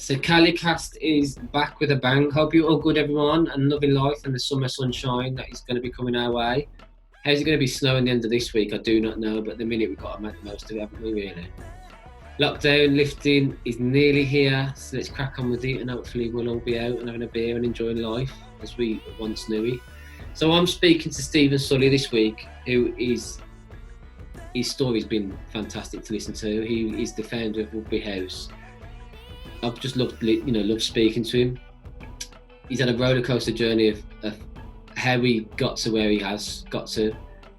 So Calicast is back with a bang. Hope you're all good, everyone, and loving life and the summer sunshine that is going to be coming our way. How's it going to be snowing the end of this week? I do not know, but at the minute we've got to make the most of it, haven't we, really? Lockdown lifting is nearly here, so let's crack on with it, and hopefully we'll all be out and having a beer and enjoying life as we once knew it. So I'm speaking to Stephen Sulley this week, who is, his story's been fantastic to listen to. He is the founder of Woodbury House. I've just loved speaking to him. He's had a roller coaster journey of how he got to where he has got to,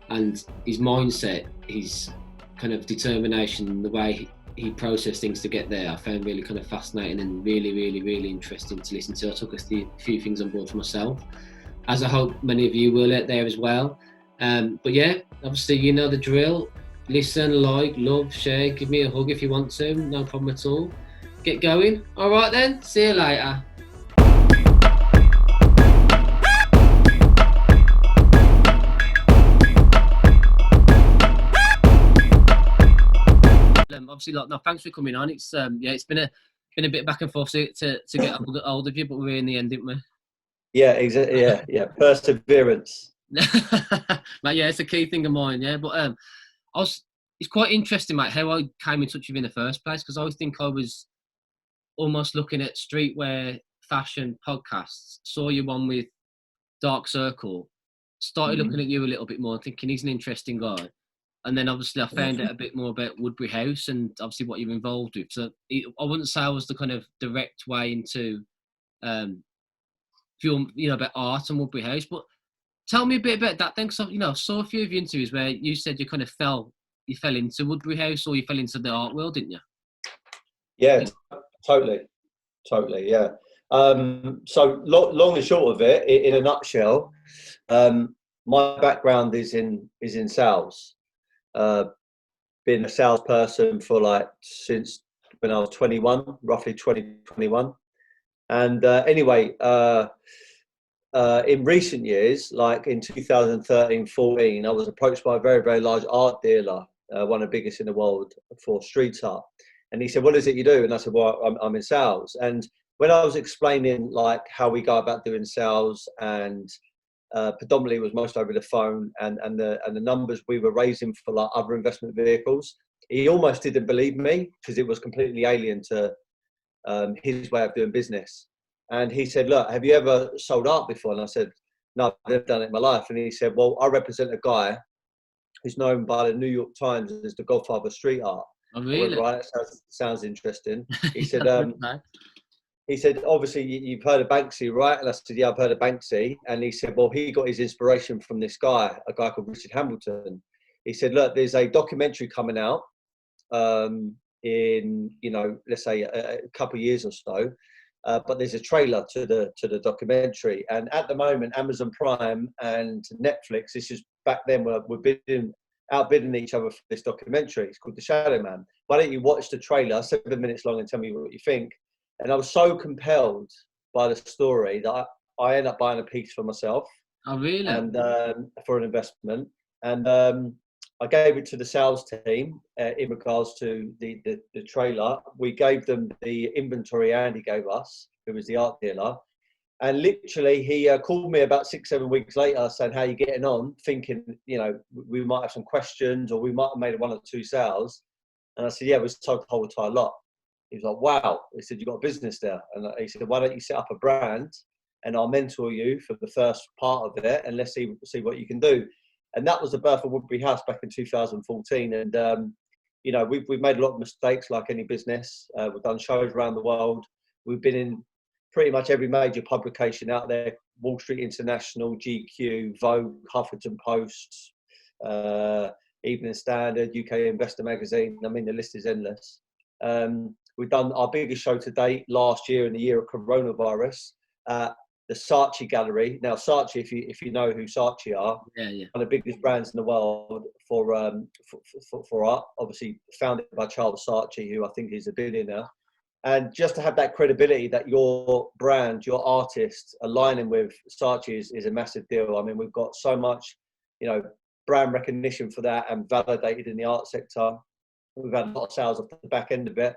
and his mindset, his kind of determination, the way he processed things to get there, I found really kind of fascinating and really interesting to listen to. I took a few things on board for myself, as I hope many of you will out there as well. But yeah, obviously you know the drill. Listen, like, love, share, give me a hug if you want to, no problem at all. Get going. All right then, see you later. Obviously, thanks for coming on. It's it's been a bit back and forth to get hold of you, but we're in the end, didn't we? Yeah, exactly. Yeah. Perseverance. Mate, yeah, it's a key thing of mine. Yeah, but it's quite interesting, mate, how I came in touch with you in the first place, because I always think I was almost looking at streetwear fashion podcasts, saw you one with Dark Circle, started looking at you a little bit more, thinking he's an interesting guy. And then obviously I found out a bit more about Woodbury House and obviously what you're involved with. So I wouldn't say I was the kind of direct way into film, about art and Woodbury House, but tell me a bit about that then, because I saw a few of your interviews where you said you kind of fell into Woodbury House, or you fell into the art world, didn't you? Yeah, totally, yeah. So long and short of it, in a nutshell, my background is in sales. Been a salesperson for since when I was 21, roughly 21. And anyway, in recent years, like in 2013-14, I was approached by a very large art dealer, one of the biggest in the world for street art. And he said, "What is it you do?" And I said, "Well, I'm in sales." And when I was explaining how we go about doing sales, and predominantly it was most over the phone, and the numbers we were raising for other investment vehicles, he almost didn't believe me because it was completely alien to his way of doing business. And he said, "Look, have you ever sold art before?" And I said, "No, I've never done it in my life." And he said, "Well, I represent a guy who's known by the New York Times as the godfather of street art." Oh, really? Right, sounds interesting. He said, "Obviously you've heard of Banksy, right?" And I said, "Yeah, I've heard of Banksy." And he said, "Well, he got his inspiration from this guy, a guy called Richard Hamilton." He said, "Look, there's a documentary coming out in, let's say a couple of years or so, but there's a trailer to the documentary. And at the moment, Amazon Prime and Netflix, this is back then, we're outbidding each other for this documentary. It's called The Shadow Man. Why don't you watch the trailer, 7 minutes long, and tell me what you think?" And I was so compelled by the story that I ended up buying a piece for myself. Oh, really? And for an investment. And I gave it to the sales team in regards to the trailer. We gave them the inventory Andy gave us, who was the art dealer. And literally, he called me about 6-7 weeks later saying, "How are you getting on?" Thinking, we might have some questions, or we might have made 1 or 2 sales. And I said, "Yeah, we sold the whole entire lot." He was like, "Wow." He said, "You've got a business there." And he said, "Why don't you set up a brand and I'll mentor you for the first part of it, and let's see what you can do." And that was the birth of Woodbury House back in 2014. And, we've made a lot of mistakes like any business. We've done shows around the world. We've been in pretty much every major publication out there: Wall Street International, GQ, Vogue, Huffington Post, Evening Standard, UK Investor Magazine. I mean, the list is endless. We've done our biggest show to date last year in the year of coronavirus, the Saatchi Gallery. Now, Saatchi, if you know who Saatchi are, yeah, one of the biggest brands in the world for art, obviously founded by Charles Saatchi, who I think is a billionaire. And just to have that credibility that your brand, your artist aligning with Saatchi is a massive deal. I mean, we've got so much, brand recognition for that and validated in the art sector. We've had a lot of sales off the back end of it.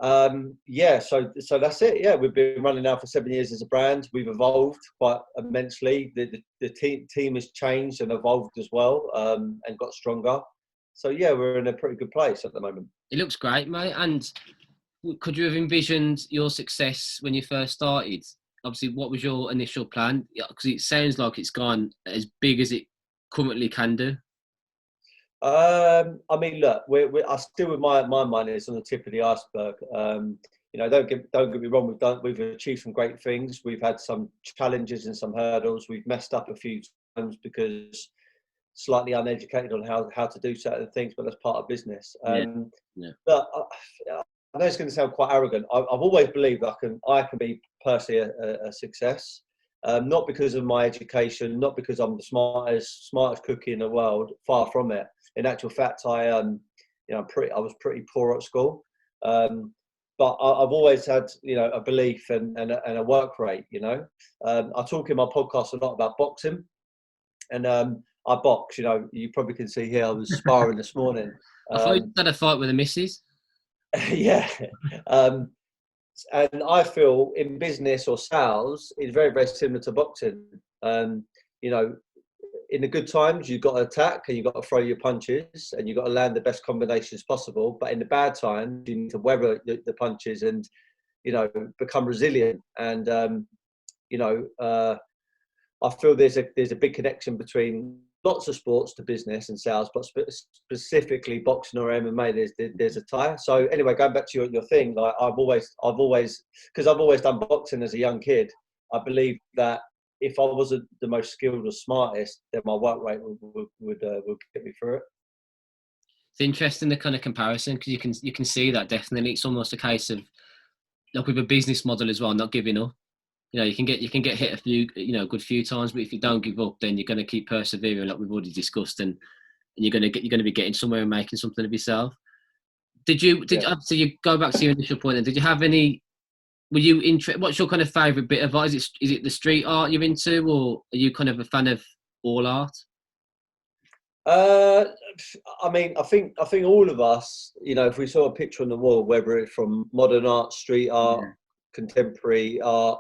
Yeah, so that's it. Yeah, we've been running now for 7 years as a brand. We've evolved quite immensely. The team has changed and evolved as well, and got stronger. So yeah, we're in a pretty good place at the moment. It looks great, mate. And could you have envisioned your success when you first started? Obviously, what was your initial plan? Because it sounds like it's gone as big as it currently can do. I mean, look, I still, with my mind, is on the tip of the iceberg. You know, don't get me wrong. We've achieved some great things. We've had some challenges and some hurdles. We've messed up a few times because slightly uneducated on how to do certain things, but that's part of business. Yeah, yeah, But I know it's going to sound quite arrogant. I've always believed I can be personally a success. Not because of my education, not because I'm the smartest cookie in the world. Far from it. In actual fact, I was pretty poor at school. But I've always had, a belief and a work rate. I talk in my podcast a lot about boxing, and I box. You probably can see here I was sparring this morning. I thought you had a fight with the missus. Yeah. And I feel in business or sales, it's very, very similar to boxing. You know, in the good times, you've got to attack and you've got to throw your punches and you've got to land the best combinations possible. But in the bad times, you need to weather the punches and, become resilient. And, I feel there's a big connection between lots of sports to business and sales, but specifically boxing or MMA, there's a tie. So anyway, going back to your thing, like I've always, because I've always done boxing as a young kid, I believe that if I wasn't the most skilled or smartest, then my work rate would get me through it. It's interesting, the kind of comparison, because you can see that definitely. It's almost a case of, like, with a business model as well, not giving up. You can get hit a few, a good few times, but if you don't give up, then you're going to keep persevering, like we've already discussed, and you're going to be getting somewhere and making something of yourself. So you go back to your initial point, and did you have any? Were you interested? What's your kind of favourite bit of art? Is it the street art you're into, or are you kind of a fan of all art? I mean, I think all of us, if we saw a picture on the wall, whether it's from modern art, street art, contemporary art,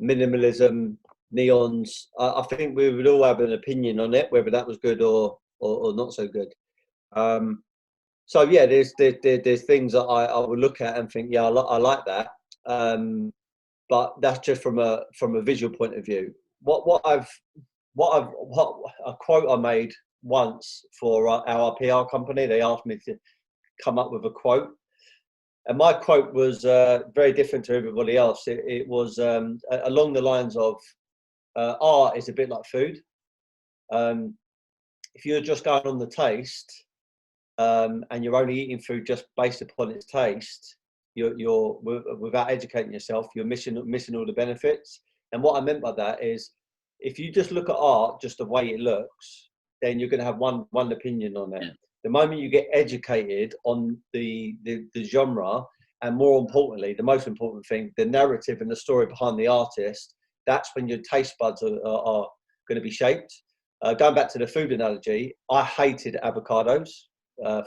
minimalism, neons, I think we would all have an opinion on it, whether that was good or not so good. So yeah, there's things that I would look at and think, yeah, I like that. But that's just from a visual point of view. What a quote I made once for our PR company. They asked me to come up with a quote, and my quote was very different to everybody else. It was along the lines of, art is a bit like food. If you're just going on the taste, and you're only eating food just based upon its taste, you're without educating yourself, you're missing all the benefits. And what I meant by that is, if you just look at art just the way it looks, then you're going to have one opinion on it. Yeah. The moment you get educated on the genre, and more importantly, the most important thing, the narrative and the story behind the artist, that's when your taste buds are going to be shaped. Going back to the food analogy, I hated avocados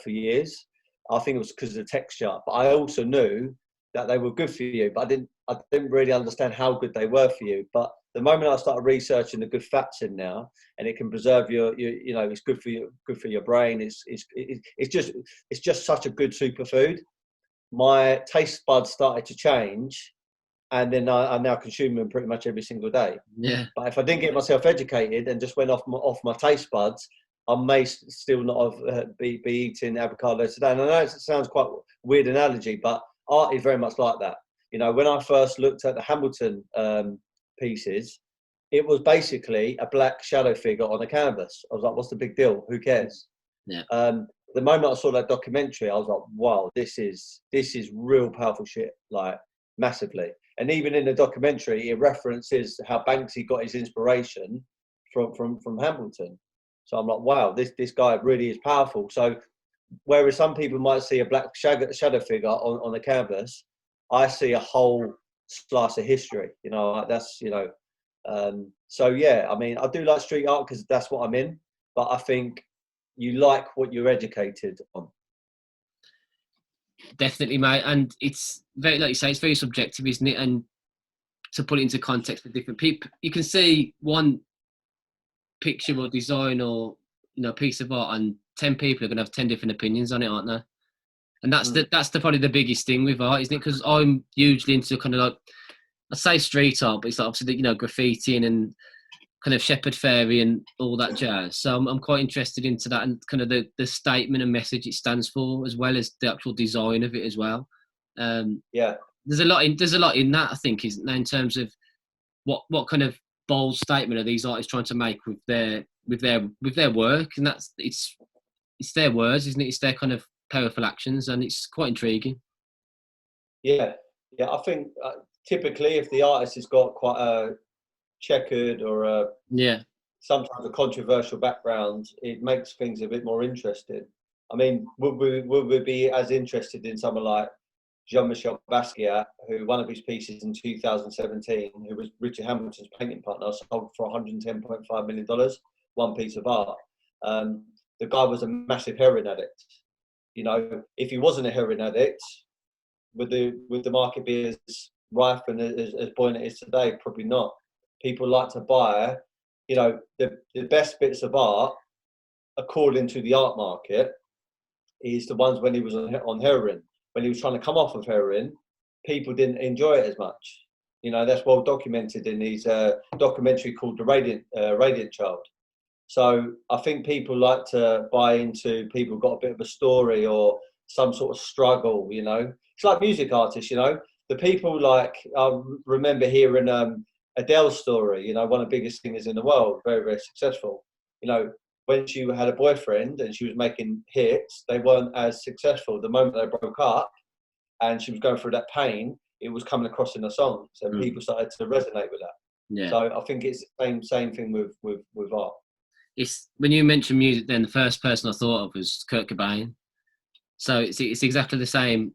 for years. I think it was because of the texture, but I also knew that they were good for you, but I didn't really understand how good they were for you. But the moment I started researching the good fats in now, and it can preserve your it's good for your brain. It's just such a good superfood. My taste buds started to change, and then I now consume them pretty much every single day. Yeah. But if I didn't get myself educated and just went off my taste buds, I may still not have be eating avocados today. And I know it sounds quite a weird analogy, but art is very much like that. When I first looked at the Hamilton pieces, it was basically a black shadow figure on a canvas. I was like, what's the big deal? Who cares? Yeah. The moment I saw that documentary, I was like, wow, this is real powerful shit, like massively. And even in the documentary, it references how Banksy got his inspiration from Hamilton. So I'm like, wow, this guy really is powerful. So whereas some people might see a black shadow figure on a canvas, I see a whole slice of history. So yeah, I mean, I do like street art because that's what I'm in. But I think you like what you're educated on. Definitely, mate. And it's very, like you say, it's very subjective, isn't it? And to put it into context for different people, you can see one picture or design or piece of art, and 10 people are going to have 10 different opinions on it, aren't they? And that's the probably the biggest thing with art, isn't it? Because I'm hugely into kind of like, I say street art, but it's like obviously graffiti and kind of shepherd fairy and all that jazz. So I'm quite interested into that and kind of the statement and message it stands for, as well as the actual design of it as well. Yeah. There's a lot in that, I think, isn't there, in terms of what kind of bold statement are these artists trying to make with their work, and it's their words, isn't it? It's their kind of powerful actions, and it's quite intriguing. Yeah, yeah. I think typically, if the artist has got quite a checkered or Yeah, sometimes a controversial background, it makes things a bit more interesting. I mean, would we be as interested in someone like Jean-Michel Basquiat, who one of his pieces in 2017, who was Richard Hamilton's painting partner, sold for $110.5 million, one piece of art. The guy was a massive heroin addict. You know, if he wasn't a heroin addict, would the market be as rife and as buoyant it is today? Probably not. People like to buy, the best bits of art, according to the art market, is the ones when he was on heroin. When he was trying to come off of heroin, people didn't enjoy it as much. That's well documented in his documentary called The Radiant Child. So I think people like to buy into people who've got a bit of a story or some sort of struggle, It's like music artists, The people like, I remember hearing Adele's story, one of the biggest singers in the world, very, very successful. When she had a boyfriend and she was making hits, they weren't as successful. The moment they broke up and she was going through that pain, it was coming across in the songs, and people started to resonate with that. yeah. So I think it's the same thing with art. It's when you mentioned music, then the first person I thought of was Kurt Cobain. So it's exactly the same.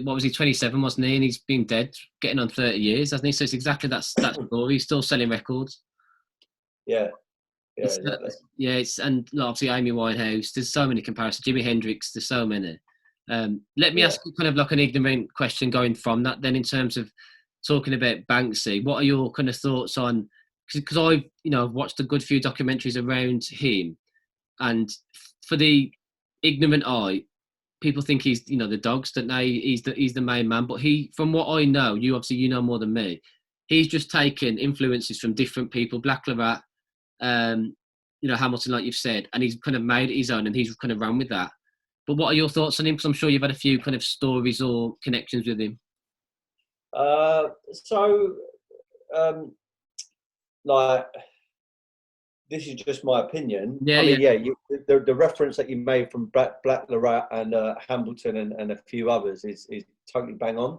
What was he, 27, wasn't he? And he's been dead, getting on 30 years, hasn't he? So it's exactly that story. He's still selling records. Yeah, exactly. It's and obviously Amy Winehouse. There's so many comparisons. Jimi Hendrix. There's so many. Let me ask you kind of like an ignorant question going from that. Then, in terms of talking about Banksy, what are your kind of thoughts on? Because I've watched a good few documentaries around him, and for the ignorant eye, people think he's the dogs, that he's the main man. But from what I know, you know more than me. He's just taken influences from different people, Black Larat, Hamilton, like you've said, and he's kind of made it his own, and he's kind of run with that. But what are your thoughts on him? Because I'm sure you've had a few kind of stories or connections with him. Like, this is just my opinion. Yeah, I mean, the reference that you made from Black Larat and Hamilton and a few others is totally bang on.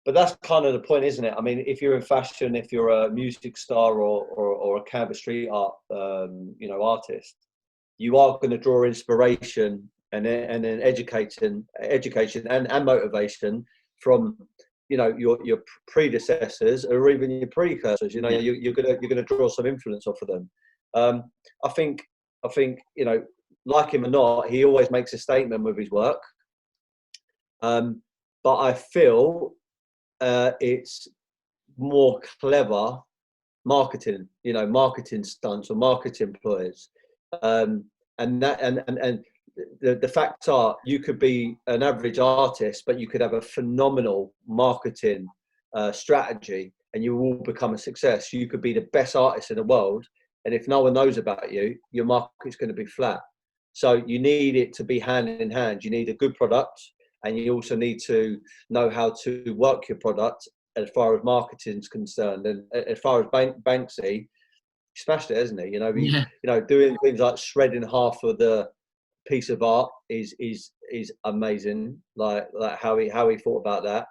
But that's kind of the point, isn't it? I mean, if you're in fashion, if you're a music star or a canvas street art, artist, you are going to draw inspiration and then education and motivation from your predecessors or even your precursors. You're gonna draw some influence off of them. I think like him or not, he always makes a statement with his work. But I feel it's more clever marketing, marketing stunts or marketing ploys. And the facts are, you could be an average artist, but you could have a phenomenal marketing strategy and you will become a success. You could be the best artist in the world, and if no one knows about you, your market's going to be flat. So you need it to be hand in hand. You need a good product, and you also need to know how to work your product as far as marketing is concerned. And as far as Banksy, he smashed it, hasn't he? Doing things like shredding half of the piece of art is amazing. Like how he thought about that.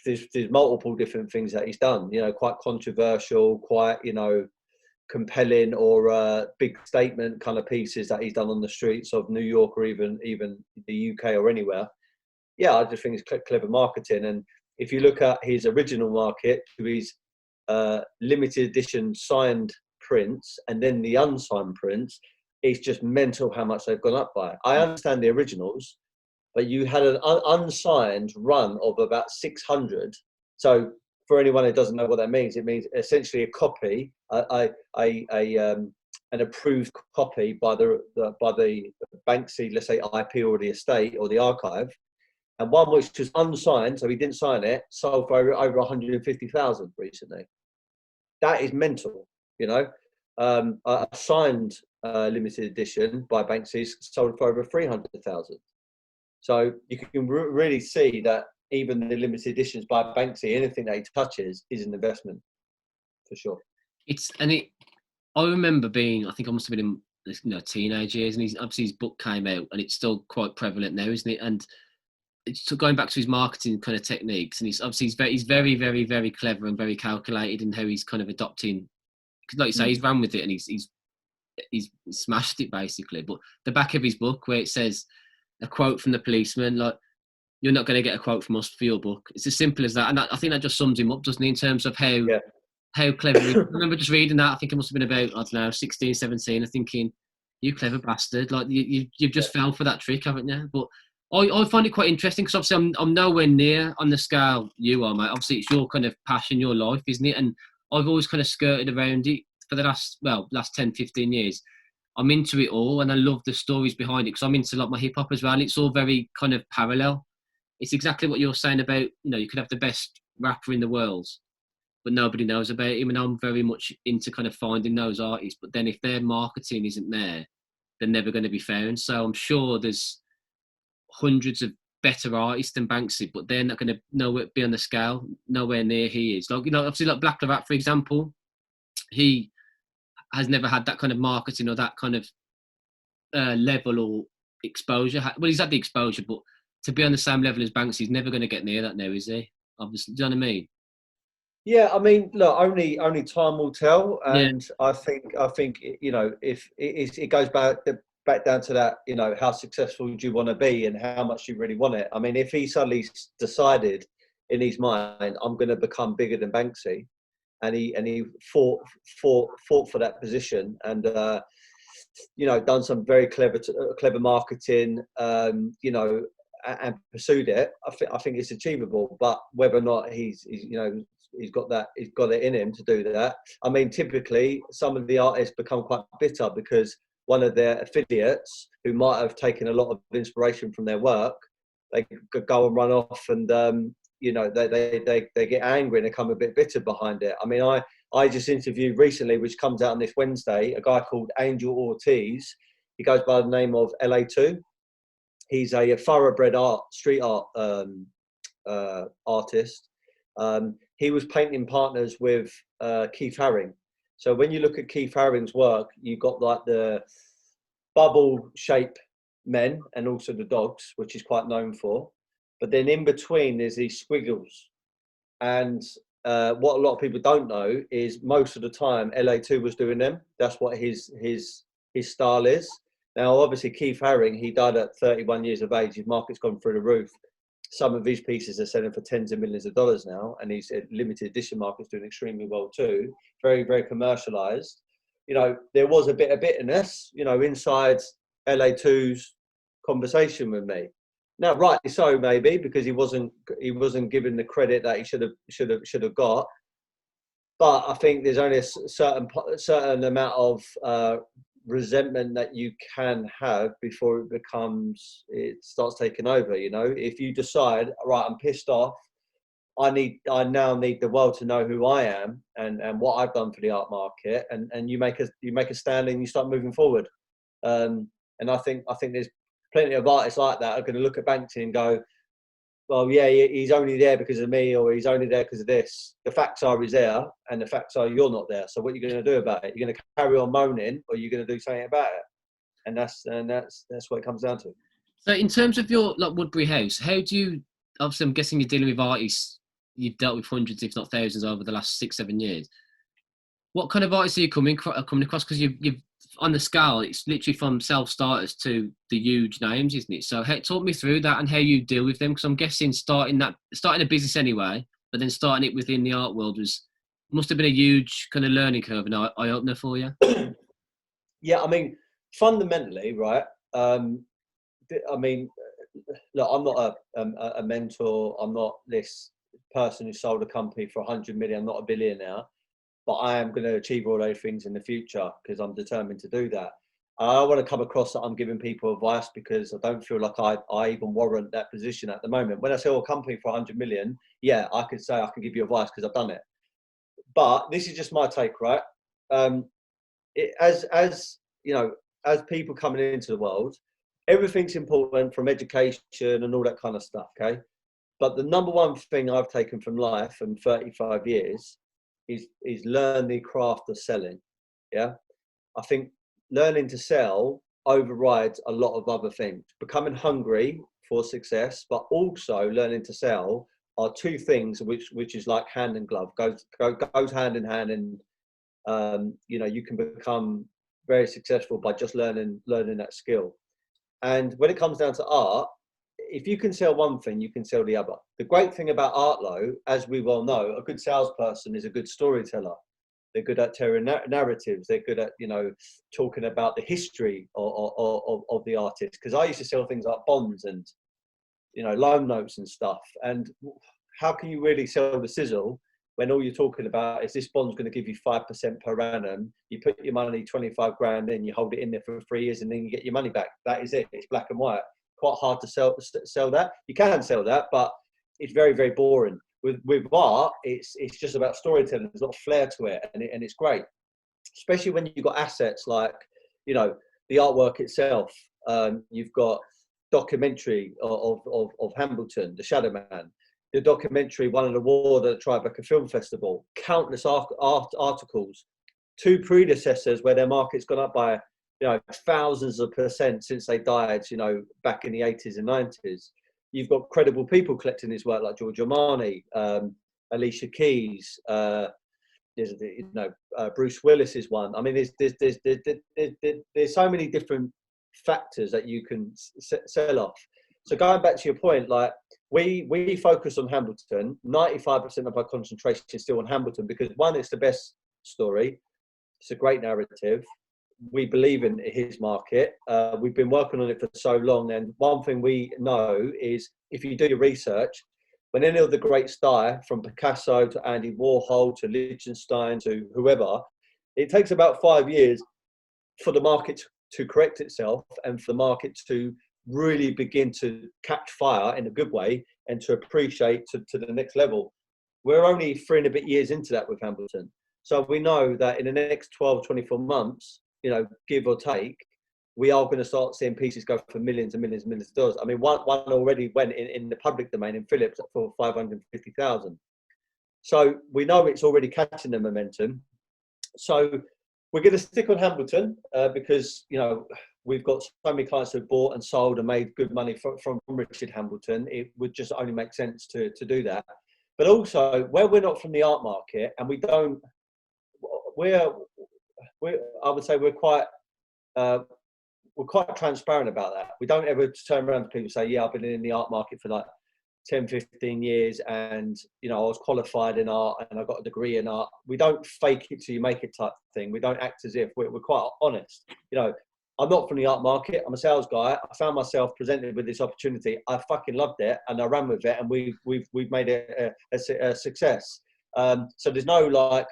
There's multiple different things that he's done. Quite controversial, quite compelling or big statement kind of pieces that he's done on the streets of New York or even the UK or anywhere. Yeah, I just think it's clever marketing. And if you look at his original market, to his limited edition signed prints and then the unsigned prints, it's just mental how much they've gone up by. I understand the originals, but you had an unsigned run of about 600. So for anyone who doesn't know what that means, it means essentially a copy, an approved copy by the Banksy, let's say IP or the estate or the archive, and one which was unsigned, so he didn't sign it, sold for over 150,000 recently. That is mental, you know. A signed limited edition by Banksy sold for over 300,000. So you can really see that even the limited editions by Banksy, anything that he touches is an investment, for sure. I remember being, I think I must have been in teenage years, and obviously his book came out, and it's still quite prevalent now, isn't it? And it's going back to his marketing kind of techniques, and he's very, very, very clever and very calculated in how he's kind of adopting. Because, like you say, he's ran with it, and he's smashed it basically. But the back of his book, where it says a quote from the policeman, like, "You're not going to get a quote from us for your book." It's as simple as that, and I think that just sums him up, doesn't it, in terms of how clever he is. I remember just reading that. I think it must have been about, I don't know, 16, 17, and thinking, "You clever bastard! Like you've just fell for that trick, haven't you?" But I find it quite interesting because obviously I'm nowhere near on the scale you are, mate. Obviously it's your kind of passion, your life, isn't it? And I've always kind of skirted around it for the last 10, 15 years. I'm into it all, and I love the stories behind it because I'm into like my hip hop as well. It's all very kind of parallel. It's exactly what you're saying about, you could have the best rapper in the world, but nobody knows about him. And I'm very much into kind of finding those artists. But then if their marketing isn't there, they're never going to be found. So I'm sure there's hundreds of better artists than Banksy, but they're not going to be on the scale, nowhere near he is. Like, obviously like Black Lovat, for example, he has never had that kind of marketing or that kind of level or exposure. Well, he's had the exposure, but to be on the same level as Banksy, he's never going to get near that now, is he? Obviously, do you know what I mean? Yeah, I mean, look, only time will tell, and Yeah. I think if it goes back down to that, how successful do you want to be and how much you really want it. I mean, if he suddenly decided in his mind, I'm going to become bigger than Banksy, and he fought for that position, and done some very clever marketing, and pursued it, I think it's achievable. But whether or not he's got it in him to do that. I mean, typically some of the artists become quite bitter because one of their affiliates, who might have taken a lot of inspiration from their work, they could go and run off, and they get angry and they come a bit bitter behind it. I mean, I just interviewed recently, which comes out on this Wednesday, a guy called Angel Ortiz. He goes by the name of LA2. He's a thoroughbred street art artist. He was painting partners with Keith Haring. So when you look at Keith Haring's work, you've got like the bubble shape men and also the dogs, which he's quite known for. But then in between, there's these squiggles. And what a lot of people don't know is most of the time, LA2 was doing them. That's what his style is. Now, obviously, Keith Haring, he died at 31 years of age. His market's gone through the roof. Some of his pieces are selling for tens of millions of dollars now, and his limited edition market's doing extremely well too. Very, very commercialized. There was a bit of bitterness, inside LA2's conversation with me. Now, rightly so, maybe because he wasn't given the credit that he should have got. But I think there's only a certain amount of resentment that you can have before it starts taking over. If you decide, right, I'm pissed off, I now need the world to know who I am and what I've done for the art market, and you make a stand and you start moving forward. And I think there's plenty of artists like that are going to look at Banksy and go, well, yeah, he's only there because of me, or he's only there because of this. The facts are he's there, and the facts are you're not there. So what are you going to do about it? You're going to carry on moaning, or you're going to do something about it? And that's what it comes down to. So in terms of your Woodbury House, how do you? Obviously, I'm guessing you're dealing with artists. You've dealt with hundreds, if not thousands, over the last 6-7 years. What kind of artists are you coming across? Because you've on the scale, it's literally from self-starters to the huge names, isn't it? So talk me through that and how you deal with them, because I'm guessing starting a business anyway, but then starting it within the art world must have been a huge kind of learning curve and eye-opener for you. Yeah, I mean, fundamentally, right, look, I'm not a mentor. I'm not this person who sold a company for 100 million. I'm not a billionaire, but I am going to achieve all those things in the future because I'm determined to do that. I want to come across that I'm giving people advice because I don't feel like I even warrant that position at the moment. When I sell a company for 100 million, yeah, I could say I can give you advice because I've done it. But this is just my take, right? As you know, as people coming into the world, everything's important from education and all that kind of stuff. Okay, but the number one thing I've taken from life in 35 years is learn the craft of selling. Yeah, I think learning to sell overrides a lot of other things. Becoming hungry for success, but also learning to sell are two things which is like hand and glove, goes hand in hand, and you know, you can become very successful by just learning that skill. And when it comes down to art, if you can sell one thing, you can sell the other. The great thing about art, though, as we well know, a good salesperson is a good storyteller. They're good at telling narratives. They're good at, you know, talking about the history of the artist. Because I used to sell things like bonds and, you know, loan notes and stuff. And how can you really sell the sizzle when all you're talking about is this bond's going to give you 5% per annum? You put your money, 25 grand in, you hold it in there for 3 years, and then you get your money back. That is it. It's black and white. Quite hard to sell that. You can sell that, but it's very, very boring. With art, it's just about storytelling. There's a lot of flair to it, and it's great, especially when you've got assets like, you know, the artwork itself. You've got documentary of Hambleton, the Shadow Man. The documentary won an award at the Tribeca Film Festival. Countless articles. Two predecessors where their market's gone up by, you know, thousands of percent since they died, you know, back in the 80s and 90s. You've got credible people collecting his work like Giorgio Armani, Alicia Keys, Bruce Willis is one. I mean, there's so many different factors that you can sell off. So going back to your point, like we focus on Hambleton. 95% of our concentration is still on Hambleton because one, it's the best story. It's a great narrative. We believe in his market. We've been working on it for so long. And one thing we know is if you do your research, when any of the greats die, from Picasso to Andy Warhol to Liechtenstein to whoever, it takes about 5 years for the market to correct itself and for the market to really begin to catch fire in a good way and to appreciate to the next level. We're only 3 and a bit years into that with Hambleton. So we know that in the next 12, 24 months, you know, give or take, we are going to start seeing pieces go for millions and millions and millions of dollars. I mean, one already went in the public domain in Phillips for 550,000. So we know it's already catching the momentum. So we're going to stick on Hambleton because, you know, we've got so many clients who have bought and sold and made good money from Richard Hambleton. It would just only make sense to do that. But also, where we're not from the art market and we don't, I would say we're quite transparent about that. We don't ever turn around to people and say, yeah, I've been in the art market for like 10, 15 years and, you know, I was qualified in art and I got a degree in art. We don't fake it till you make it type thing. We don't act as if we're quite honest. You know, I'm not from the art market. I'm a sales guy. I found myself presented with this opportunity. I fucking loved it and I ran with it and we've made it a success. So there's no like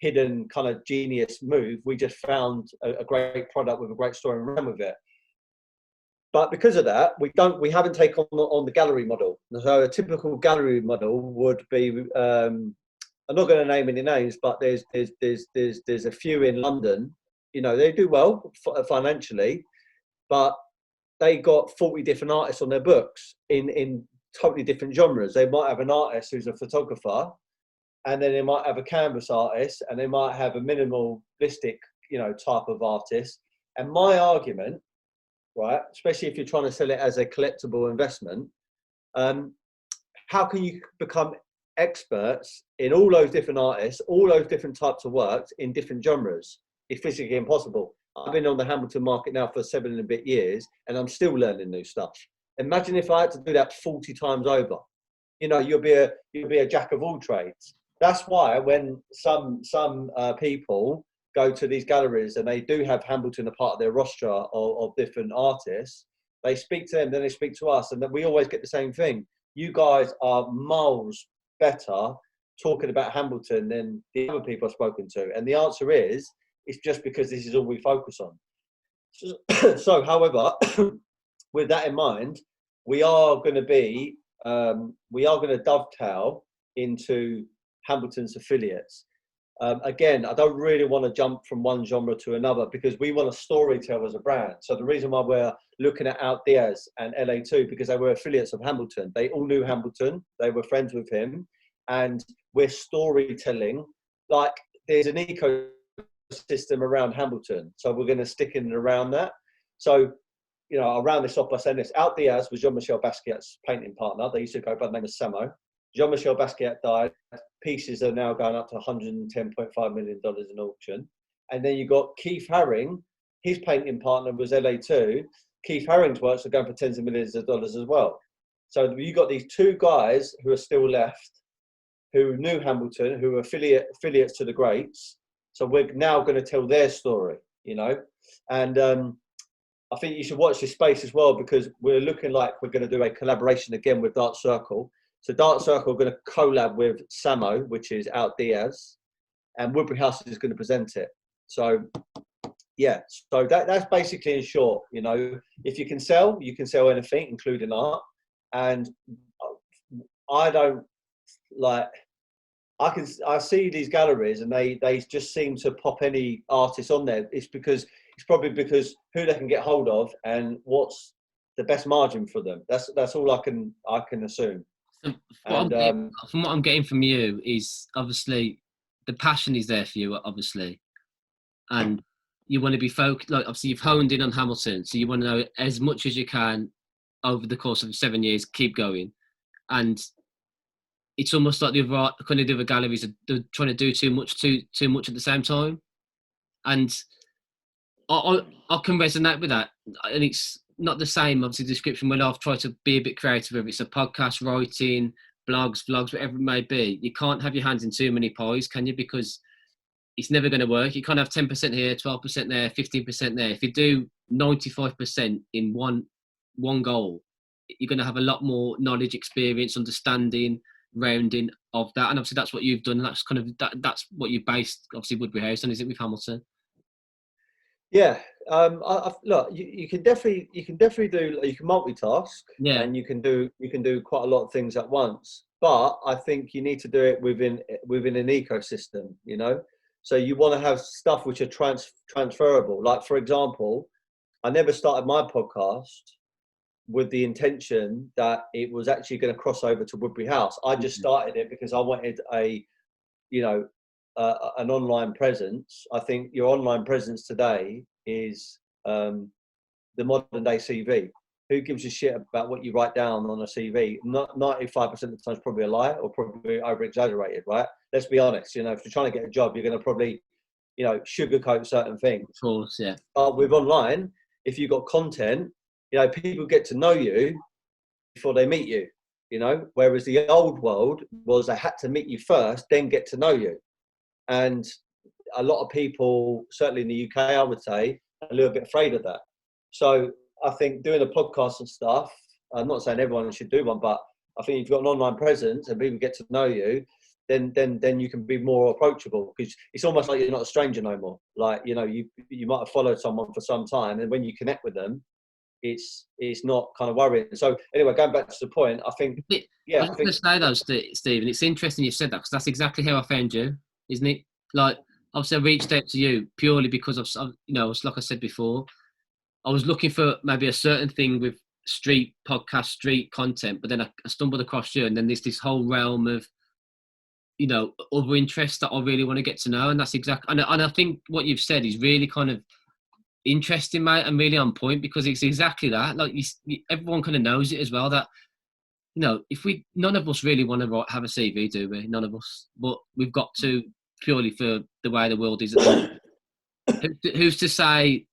hidden kind of genius move. We just found a great product with a great story and ran with it. But because of that, we haven't taken on the gallery model. So a typical gallery model would be, I'm not going to name any names, but there's a few in London. You know, they do well financially, but they got 40 different artists on their books in totally different genres. They might have an artist who's a photographer, and then they might have a canvas artist, and they might have a minimalistic, you know, type of artist. And my argument, right, especially if you're trying to sell it as a collectible investment, how can you become experts in all those different artists, all those different types of works in different genres? It's physically impossible. I've been on the Hambleton market now for 7 and a bit years, and I'm still learning new stuff. Imagine if I had to do that 40 times over. You know, you'll be a jack of all trades. That's why when some people go to these galleries and they do have Hambleton a part of their roster of different artists, They speak to them, then they speak to us, and then we always get the same thing. You guys are miles better talking about Hambleton than the other people I've spoken to. And the answer is, it's just because this is all we focus on. So, however, with that in mind, we are going to dovetail into Hambleton's affiliates. Again, I don't really want to jump from one genre to another because we want to storytell as a brand. So the reason why we're looking at Out Diaz and LA2, because they were affiliates of Hambleton. They all knew Hambleton. They were friends with him. And we're storytelling. Like, there's an ecosystem around Hambleton. So we're going to stick in and around that. So, you know, I'll round this off by saying this. Out Diaz was Jean-Michel Basquiat's painting partner. They used to go by the name of Samo. Jean-Michel Basquiat died. Pieces are now going up to $110.5 million in auction. And then you got Keith Haring. His painting partner was LA2. Keith Haring's works are going for tens of millions of dollars as well. So you got these two guys who are still left, who knew Hambleton, who are affiliates to the greats. So we're now going to tell their story, you know. And I think you should watch this space as well, because we're looking like we're going to do a collaboration again with Dark Circle. So Dark Circle are going to collab with Samo, which is Out Diaz, and Woodbury House is going to present it. So, yeah, so that's basically in short. You know, if you can sell anything, including art. And I don't like. I see these galleries and they just seem to pop any artist on there. It's probably because who they can get hold of and what's the best margin for them. That's all I can assume. From what I'm getting from you is obviously the passion is there for you, obviously, and you want to be focused. Like, obviously, you've honed in on Hamilton, so you want to know as much as you can over the course of 7 years. Keep going, and it's almost like the other galleries are trying to do too much at the same time, and I can resonate with that, and it's not the same, obviously, description when I've tried to be a bit creative, whether it's a podcast, writing, blogs, vlogs, whatever it may be. You can't have your hands in too many pies, can you? Because it's never going to work. You can't have 10% here, 12% there, 15% there. If you do 95% in one goal, you're going to have a lot more knowledge, experience, understanding, rounding of that. And obviously that's what you've done. And that's kind of that's what you based, obviously, Woodbury House on, is it, with Hamilton? Yeah, look, you can definitely do. You can multitask, yeah, and you can do quite a lot of things at once. But I think you need to do it within an ecosystem. You know, so you want to have stuff which are transferable. Like, for example, I never started my podcast with the intention that it was actually going to cross over to Woodbury House. I just started it because I wanted an online presence. I think your online presence today is the modern day CV. Who gives a shit about what you write down on a CV? Not 95% of the time is probably a lie or probably over exaggerated, right? Let's be honest. You know, if you're trying to get a job, you're going to probably, sugarcoat certain things. Of course, yeah. But with online, if you've got content, people get to know you before they meet you. You know, whereas the old world was they had to meet you first, then get to know you. And a lot of people, certainly in the UK, I would say, are a little bit afraid of that. So I think doing a podcast and stuff, I'm not saying everyone should do one, but I think if you've got an online presence and people get to know you, then you can be more approachable, because it's almost like you're not a stranger no more. Like, you might have followed someone for some time, and when you connect with them, it's not kind of worrying. So anyway, going back to the point, I think, I was going to say though, Stephen, it's interesting you said that, because that's exactly how I found you, isn't it? Like, obviously I reached out to you purely because of, like I said before, I was looking for maybe a certain thing with street podcast, street content, but then I stumbled across you, and then there's this whole realm of, other interests that I really want to get to know. And that's exactly, and I think what you've said is really kind of interesting, mate, and really on point, because it's exactly that. Like, everyone kind of knows it as well, that, none of us really want to have a CV, do we? None of us. But we've got to, purely for the way the world is at the moment. Who's to say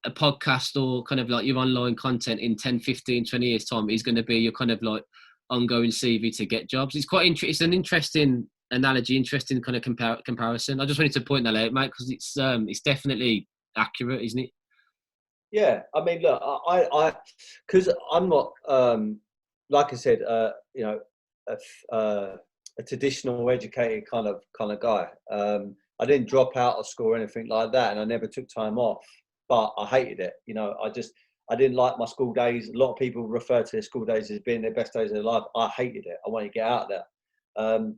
a podcast or kind of like your online content in 10, 15, 20 years time is going to be your kind of like ongoing CV to get jobs? It's quite it's an interesting analogy, interesting kind of comparison. I just wanted to point that out, mate, because it's definitely accurate, isn't it? Yeah, I mean, look, because I'm not, like I said, a, a traditional educated kind of guy. I didn't drop out of school or anything like that, and I never took time off. But I hated it. I didn't like my school days. A lot of people refer to their school days as being their best days of their life. I hated it. I wanted to get out of there. Um,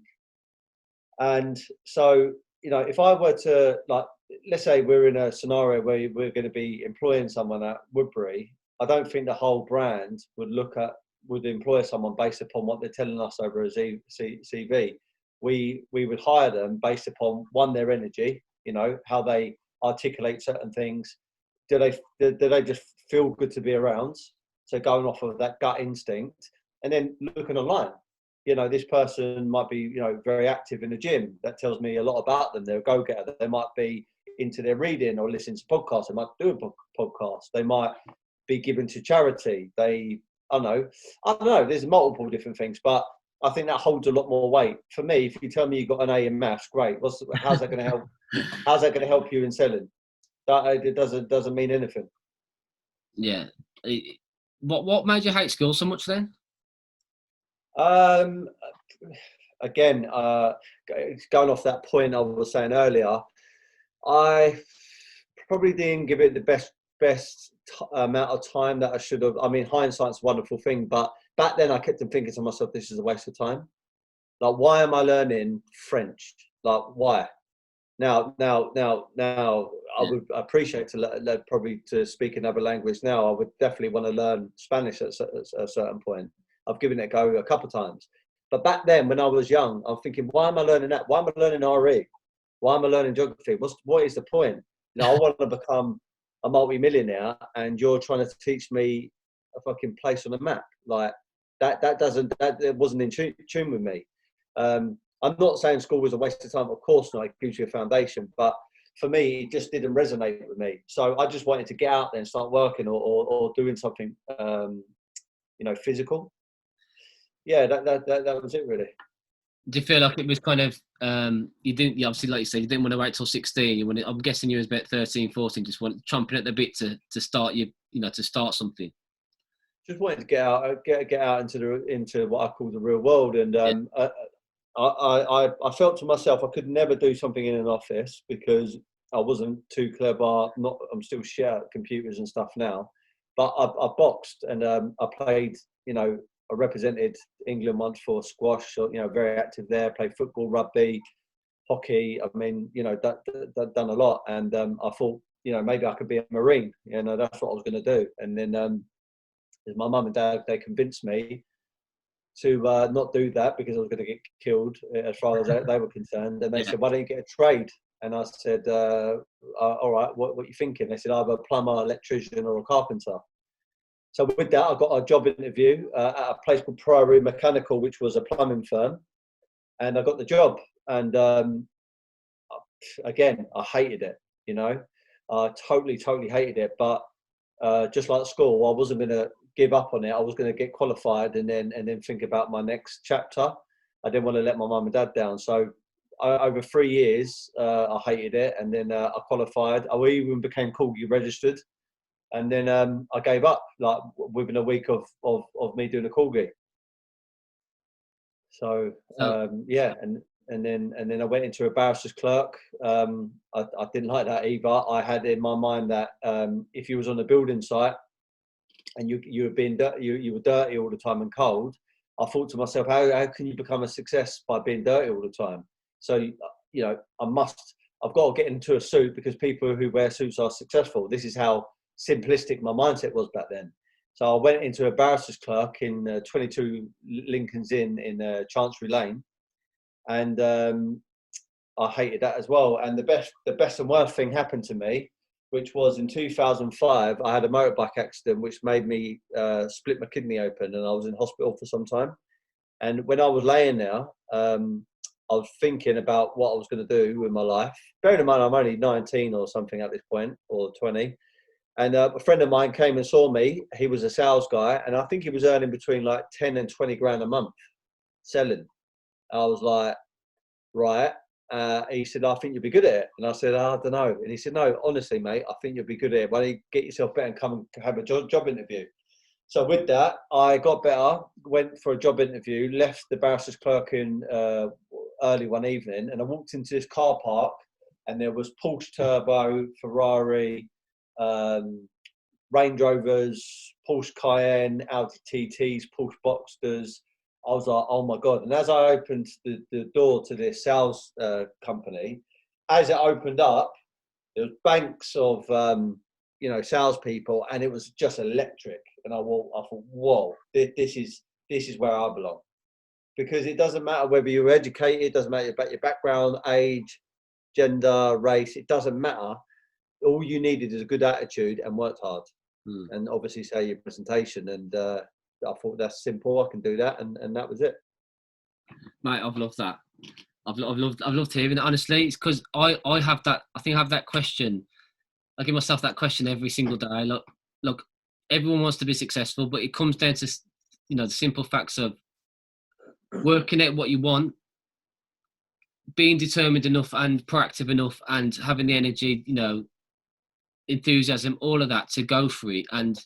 and so, if I were to, like, let's say we're in a scenario where we're going to be employing someone at Woodbury, I don't think the whole brand would employ someone based upon what they're telling us over a CV. We would hire them based upon, one, their energy, how they articulate certain things. Do they just feel good to be around? So going off of that gut instinct, and then looking online. This person might be, very active in the gym. That tells me a lot about them. They're a go-getter. They might be into their reading or listening to podcasts. They might do a podcast. They might be given to charity. I don't know. There's multiple different things, but I think that holds a lot more weight. For me, if you tell me you got an A in maths, great. How's that going to help? How's that going to help you in selling? It doesn't mean anything. Yeah. What made you hate school so much then? Again, going off that point I was saying earlier, I probably didn't give it the best amount of time that I should have. I mean, hindsight's a wonderful thing, but back then I kept on thinking to myself, this is a waste of time. Like, why am I learning French? Like, why? Now, I would appreciate probably to speak another language. Now, I would definitely want to learn Spanish at a certain point. I've given it a go a couple of times. But back then, when I was young, I'm thinking, why am I learning that? Why am I learning RE? Why am I learning geography? What is the point? I want to become a multi-millionaire, and you're trying to teach me a fucking place on the map. Like, that wasn't in tune with me. I'm not saying school was a waste of time. Of course not. It gives you a foundation. But for me, it just didn't resonate with me. So I just wanted to get out there and start working or doing something, physical. Yeah, that was it really. Do you feel like it was kind of, obviously, like you said, you didn't want to wait till 16. I'm guessing you was about 13, 14, just chomping at the bit to start to start something. Just wanted to get out into what I call the real world. And I felt to myself I could never do something in an office because I wasn't too clever. I'm still shit at computers and stuff now, but I boxed and I played. I represented England once for squash. So, very active there. Played football, rugby, hockey. I mean, done a lot. And I thought, maybe I could be a Marine. That's what I was going to do. And then my mum and dad, they convinced me to not do that because I was going to get killed as far as they were concerned. And they said, why don't you get a trade? And I said, all right, what are you thinking? They said, either a plumber, electrician or a carpenter. So with that, I got a job interview at a place called Priory Mechanical, which was a plumbing firm. And I got the job. And again, I hated it, I totally hated it. But just like school, I wasn't going to give up on it. I was going to get qualified and then think about my next chapter. I didn't want to let my mum and dad down. So over 3 years, I hated it. And then I qualified. I even became Corgi registered. And then I gave up, like, within a week of me doing a Corgi. So and then I went into a barrister's clerk. I didn't like that either. I had in my mind that if you was on a building site and you were dirty all the time and cold, I thought to myself, how can you become a success by being dirty all the time? So I've got to get into a suit because people who wear suits are successful. This is how simplistic my mindset was back then. So I went into a barrister's clerk in 22 Lincoln's Inn in Chancery Lane, and I hated that as well. And the best and worst thing happened to me, which was in 2005. I had a motorbike accident which made me split my kidney open, and I was in hospital for some time. And when I was laying there, I was thinking about what I was going to do with my life. Bearing in mind, I'm only 19 or something at this point, or 20. And a friend of mine came and saw me. He was a sales guy, and I think he was earning between like 10 and 20 grand a month selling. I was like, right, He said, I think you'll be good at it. And I said, I don't know. And he said, no, honestly, mate, I think you'll be good at it. Why don't you get yourself better and come and have a job interview? So with that, I got better, went for a job interview, left the barrister's clerk in early one evening, and I walked into this car park, and there was Porsche Turbo, Ferrari, Range Rovers, Porsche Cayenne, Audi TTs, Porsche Boxsters. I was like, oh my God. And as I opened the door to this sales company, as it opened up, there was banks of, salespeople, and it was just electric. And I thought, whoa, this is where I belong. Because it doesn't matter whether you're educated, it doesn't matter about your background, age, gender, race, it doesn't matter. All you needed is a good attitude and worked hard. And obviously say your presentation. And I thought, that's simple, I can do that. And that was it. Mate, I've loved that. I've loved hearing it. Honestly, it's because I have that. I think I have that question. I give myself that question every single day. Look, everyone wants to be successful, but it comes down to, the simple facts of working out what you want, being determined enough and proactive enough, and having the energy, enthusiasm, all of that to go for it. And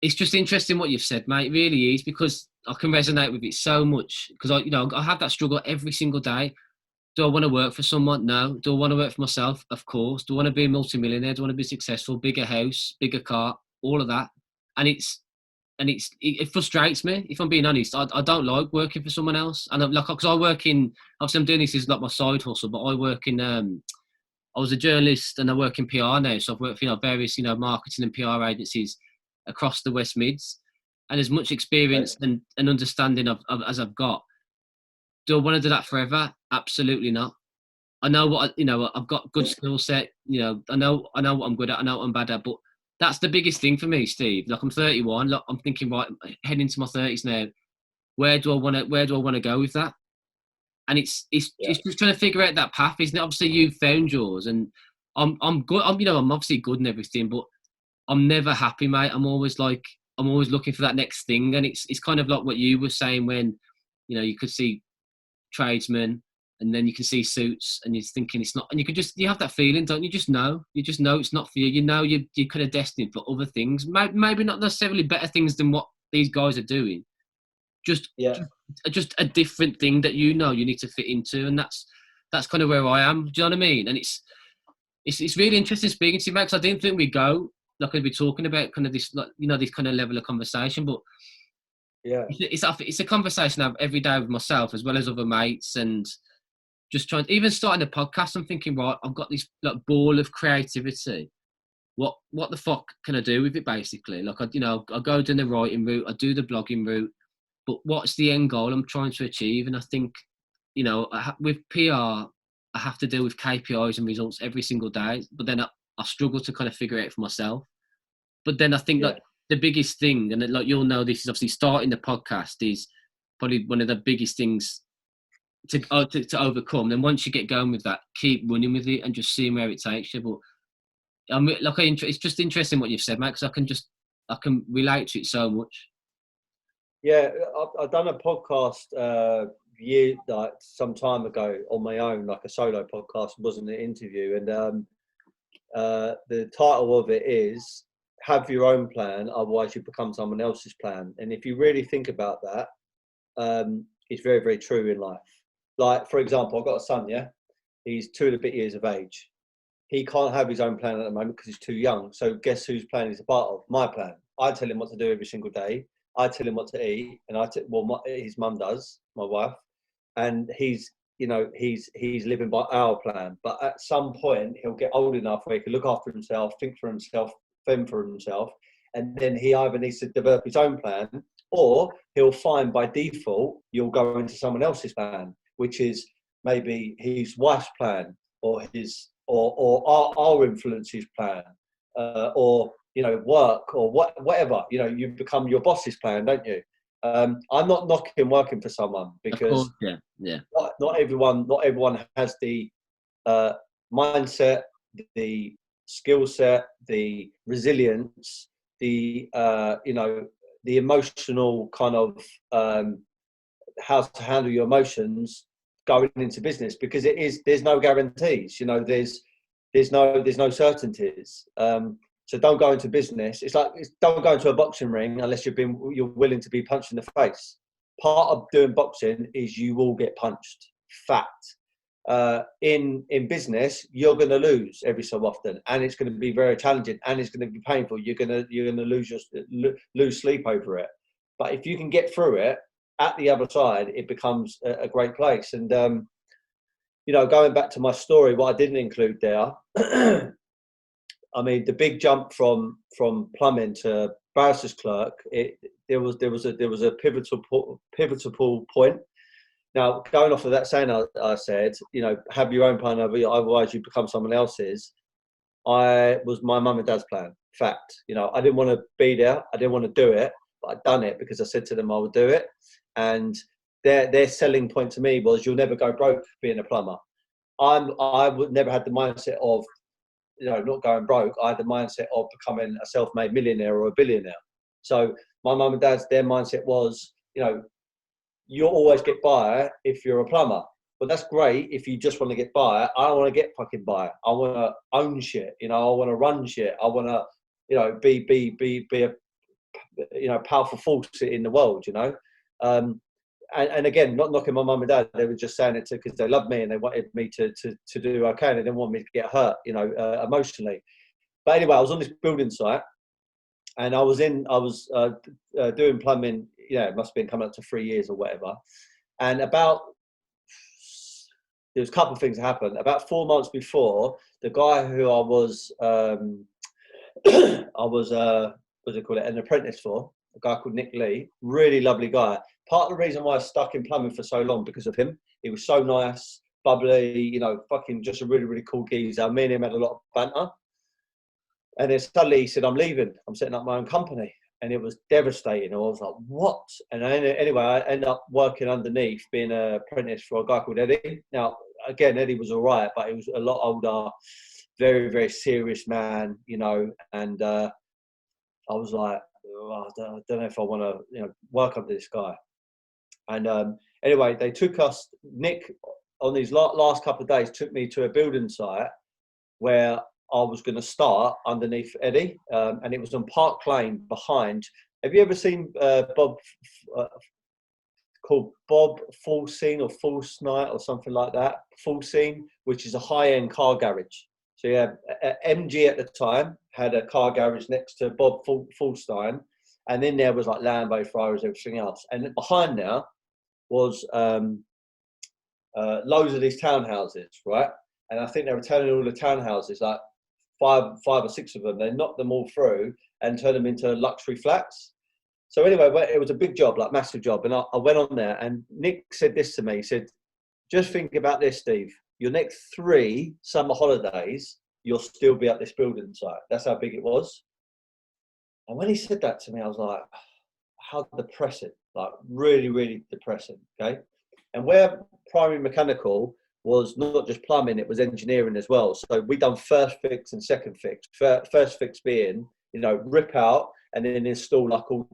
it's just interesting what you've said, mate. It really is, because I can resonate with it so much, because I have that struggle every single day. Do I want to work for someone? No. Do I want to work for myself? Of course. Do I want to be a multimillionaire? Do I want to be successful? Bigger house, bigger car, all of that. And it frustrates me, if I'm being honest. I don't like working for someone else. And because I work in, obviously I'm doing this as like my side hustle, but I work in, I was a journalist and I work in PR now. So I've worked for various, marketing and PR agencies across the West Mids. And as much experience and understanding of as I've got, do I want to do that forever? Absolutely not. I know what I've got good skill set. I know what I'm good at. I know what I'm bad at. But that's the biggest thing for me, Steve. Like, I'm 31. Like, I'm thinking, right, heading into my 30s now. Where do I want to go with that? And it's just trying to figure out that path, isn't it? Obviously, you've found yours, and I'm good. I'm obviously good and everything, but I'm never happy, mate. I'm always looking for that next thing, and it's kind of like what you were saying when, you could see tradesmen, and then you can see suits, and you're thinking it's not, and you have that feeling, don't you? You just know it's not for you. You're kind of destined for other things, maybe not necessarily better things than what these guys are doing, just a different thing that you need to fit into, and that's kind of where I am. Do you know what I mean? And it's really interesting speaking to you, Max. I didn't think we'd go like I'd be talking about kind of this, like, this kind of level of conversation, but yeah, it's a conversation I have every day with myself as well as other mates, and just even starting a podcast. I'm thinking, right, I've got this like ball of creativity. What the fuck can I do with it, basically? Like, I go down the writing route, I do the blogging route, but what's the end goal I'm trying to achieve? And I think, with PR, I have to deal with KPIs and results every single day, but then I struggle to kind of figure it out for myself. But then I think that the biggest thing, and like this is obviously starting the podcast is probably one of the biggest things to overcome. Then once you get going with that, keep running with it and just seeing where it takes you. But it's just interesting what you've said, Matt, because I can relate to it so much. Yeah, I've done a podcast some time ago on my own, like a solo podcast, wasn't an interview, and the title of it is "Have Your Own Plan, Otherwise You Become Someone Else's Plan." And if you really think about that, it's very, very true in life. Like, for example, I've got a son, he's 2 and a bit years of age. He can't have his own plan at the moment because he's too young. So guess whose plan he's a part of? My plan. I tell him what to do every single day. I tell him what to eat, and his mum does, my wife, and he's living by our plan. But at some point, he'll get old enough where he can look after himself, think for himself, fend for himself, and then he either needs to develop his own plan, or he'll find by default you'll go into someone else's plan, which is maybe his wife's plan, or our influence's plan, or work, or whatever. You become your boss's plan, don't you? I'm not knocking working for someone, because not everyone has the mindset, the skill set, the resilience, the emotional kind of how to handle your emotions going into business, because there's no guarantees. You know, there's no certainties. So don't go into business. Don't go into a boxing ring unless you're willing to be punched in the face. Part of doing boxing is you will get punched. Fact. In business, you're going to lose every so often, and it's going to be very challenging, and it's going to be painful. You're going to lose sleep over it. But if you can get through it, at the other side, it becomes a great place. And you know, going back to my story, what I didn't include there, I mean, the big jump from plumbing to barrister's clerk, there was a pivotal point. Now, going off of that saying, I said, you know, have your own plan, otherwise you become someone else's. Was my mum and dad's plan. Fact. You know, I didn't want to be there. I didn't want to do it, but I'd done it because I said to them I would do it. And their selling point to me was, you'll never go broke being a plumber. I would never had the mindset of, you know, not going broke. I had the mindset of becoming a self-made millionaire or a billionaire. So my mum and dad's, their mindset was, you know, you'll always get by if you're a plumber. But that's great if you just want to get by. I don't want to get fucking by. I want to own shit. You know, I want to run shit. I want to, you know, be a, you know, powerful force in the world. You know, and again, not knocking my mum and dad. They were just saying it because they loved me and they wanted me to do okay. And they didn't want me to get hurt, you know, emotionally. But anyway, I was on this building site, and I was doing plumbing. Yeah, it must have been coming up to 3 years or whatever. And there was a couple of things that happened. About 4 months before, the guy who I was what's it called, an apprentice for, a guy called Nick Lee, really lovely guy. Part of the reason why I stuck in plumbing for so long, because of him. He was so nice, bubbly, you know, fucking just a really, really cool geezer. Me and him had a lot of banter. And then suddenly he said, I'm leaving. I'm setting up my own company. And it was devastating. I was like, what? And anyway, I ended up working underneath, being an apprentice for a guy called Eddie. Now, again, Eddie was all right, but he was a lot older, very, very serious man, you know. And I was like, oh, I don't know if I want to, you know, work under this guy. And anyway, they took us, Nick, on these last couple of days, took me to a building site where I was going to start underneath Eddie, and it was on Park Lane behind. Have you ever seen called Bob Full Scene or Full Night or something like that? Full Scene, which is a high-end car garage. So yeah, MG at the time had a car garage next to Bob Fullstein, and then there was like Lambo, Ferraris, everything else. And behind there was loads of these townhouses, right? And I think they were turning all the townhouses, like five or six of them. They knocked them all through and turned them into luxury flats. So anyway, it was a big job, like massive job. And I went on there, and Nick said this to me. He said, just think about this, Steve. Your next 3 summer holidays, you'll still be at this building site. That's how big it was. And when he said that to me, I was like, how depressing, like really, really depressing, okay? And where primary mechanical was not just plumbing, it was engineering as well. So we done first fix and second fix. First fix being, you know, rip out and then install like all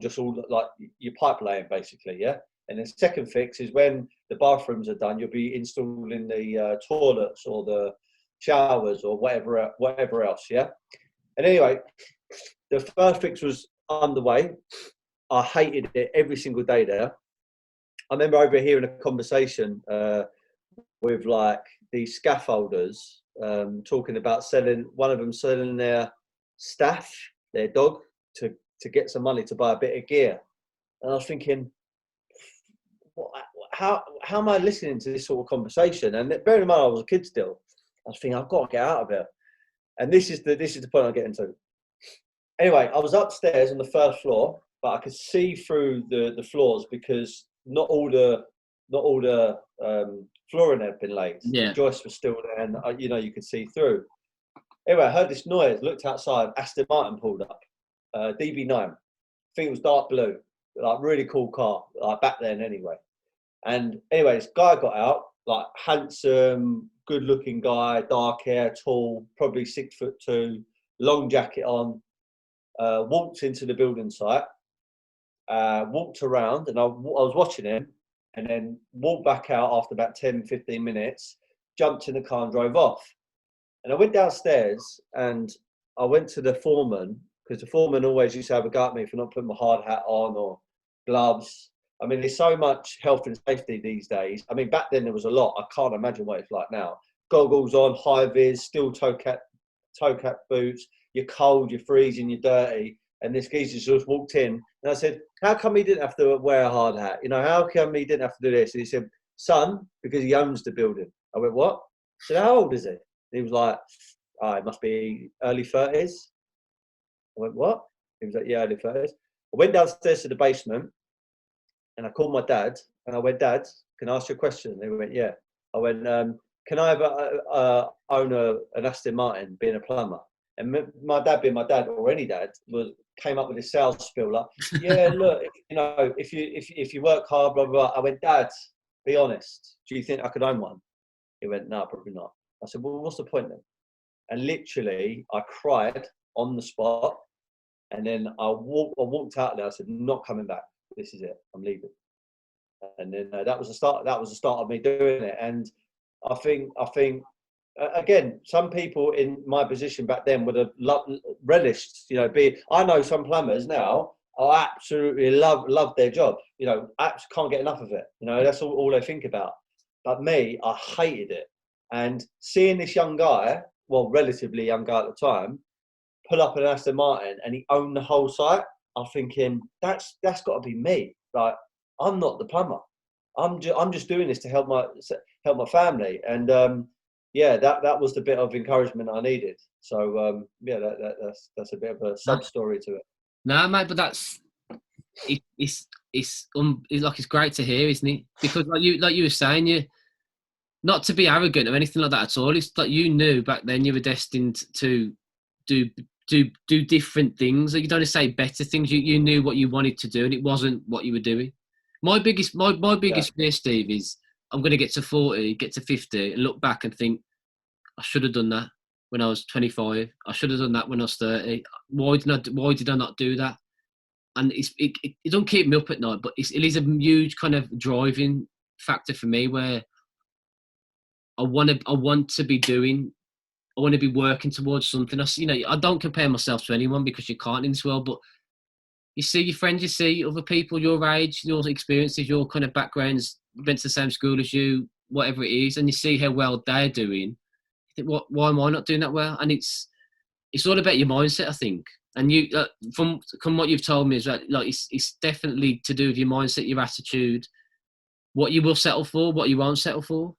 like your pipe laying basically, yeah? And then second fix is when the bathrooms are done, you'll be installing the toilets or the showers or whatever else, yeah? And anyway, the first fix was underway. I hated it every single day there. I remember overhearing a conversation with like these scaffolders talking about one of them selling their staff, their dog, to get some money to buy a bit of gear. And I was thinking, how am I listening to this sort of conversation? And bearing in mind I was a kid still, I was thinking, I've got to get out of here. And this is the point I'm getting to. Anyway, I was upstairs on the first floor, but I could see through the floors because not all the flooring had been laid. Yeah. The joists were still there, and you know, you could see through. Anyway, I heard this noise. Looked outside. Aston Martin pulled up, DB9. I think it was dark blue, like really cool car, like back then anyway. And anyway, this guy got out, like handsome, good-looking guy, dark hair, tall, probably 6'2", long jacket on. Walked into the building site, walked around, and I was watching him, and then walked back out after about 10, 15 minutes, jumped in the car and drove off. And I went downstairs and I went to the foreman, because the foreman always used to have a go at me for not putting my hard hat on or gloves. I mean, there's so much health and safety these days. I mean, back then there was a lot. I can't imagine what it's like now. Goggles on, high vis, steel toe cap boots. You're cold, you're freezing, you're dirty. And this geezer just walked in. And I said, how come he didn't have to wear a hard hat? You know, how come he didn't have to do this? And he said, son, because he owns the building. I went, what? I said, how old is he? And he was like, oh, it must be early 30s. I went, what? He was like, yeah, early 30s. I went downstairs to the basement and I called my dad and I went, Dad, can I ask you a question? And he went, yeah. I went, can I ever own an Aston Martin being a plumber? And my dad, being my dad, or any dad, came up with this sales spiel like, yeah, look, you know, if you work hard, blah, blah, blah. I went, Dad, be honest. Do you think I could own one? He went, no, probably not. I said, well, what's the point then? And literally, I cried on the spot. And then I walked out there. I said, not coming back. This is it. I'm leaving. And then that was the start. That was the start of me doing it. And I think again, some people in my position back then would have relished, you know, I know some plumbers now, I absolutely love their job. You know, can't get enough of it. You know, that's all they think about. But me, I hated it. And seeing this young guy, well, relatively young guy at the time, pull up an Aston Martin and he owned the whole site, I'm thinking, that's got to be me. Like, I'm not the plumber. I'm just doing this to help my family. And yeah, that was the bit of encouragement I needed. So yeah, that's a bit of a sub story to it. No, mate, but it's great to hear, isn't it? Because like you were saying, you not to be arrogant or anything like that at all. It's like you knew back then you were destined to do different things. Like, you don't want to say better things. You knew what you wanted to do, and it wasn't what you were doing. My biggest fear, Steve, is I'm going to get to 40, get to 50, and look back and think, I should have done that when I was 25. I should have done that when I was 30. Why did I not do that? And it don't keep me up at night, but it is a huge kind of driving factor for me, where I want to be doing. I want to be working towards something. I don't compare myself to anyone, because you can't in this world, but you see your friends, you see other people your age, your experiences, your kind of backgrounds, went to the same school as you, whatever it is, and you see how well they're doing. You think, why am I not doing that well? And it's all about your mindset, I think. And you, from what you've told me, is that like it's definitely to do with your mindset, your attitude, what you will settle for, what you won't settle for.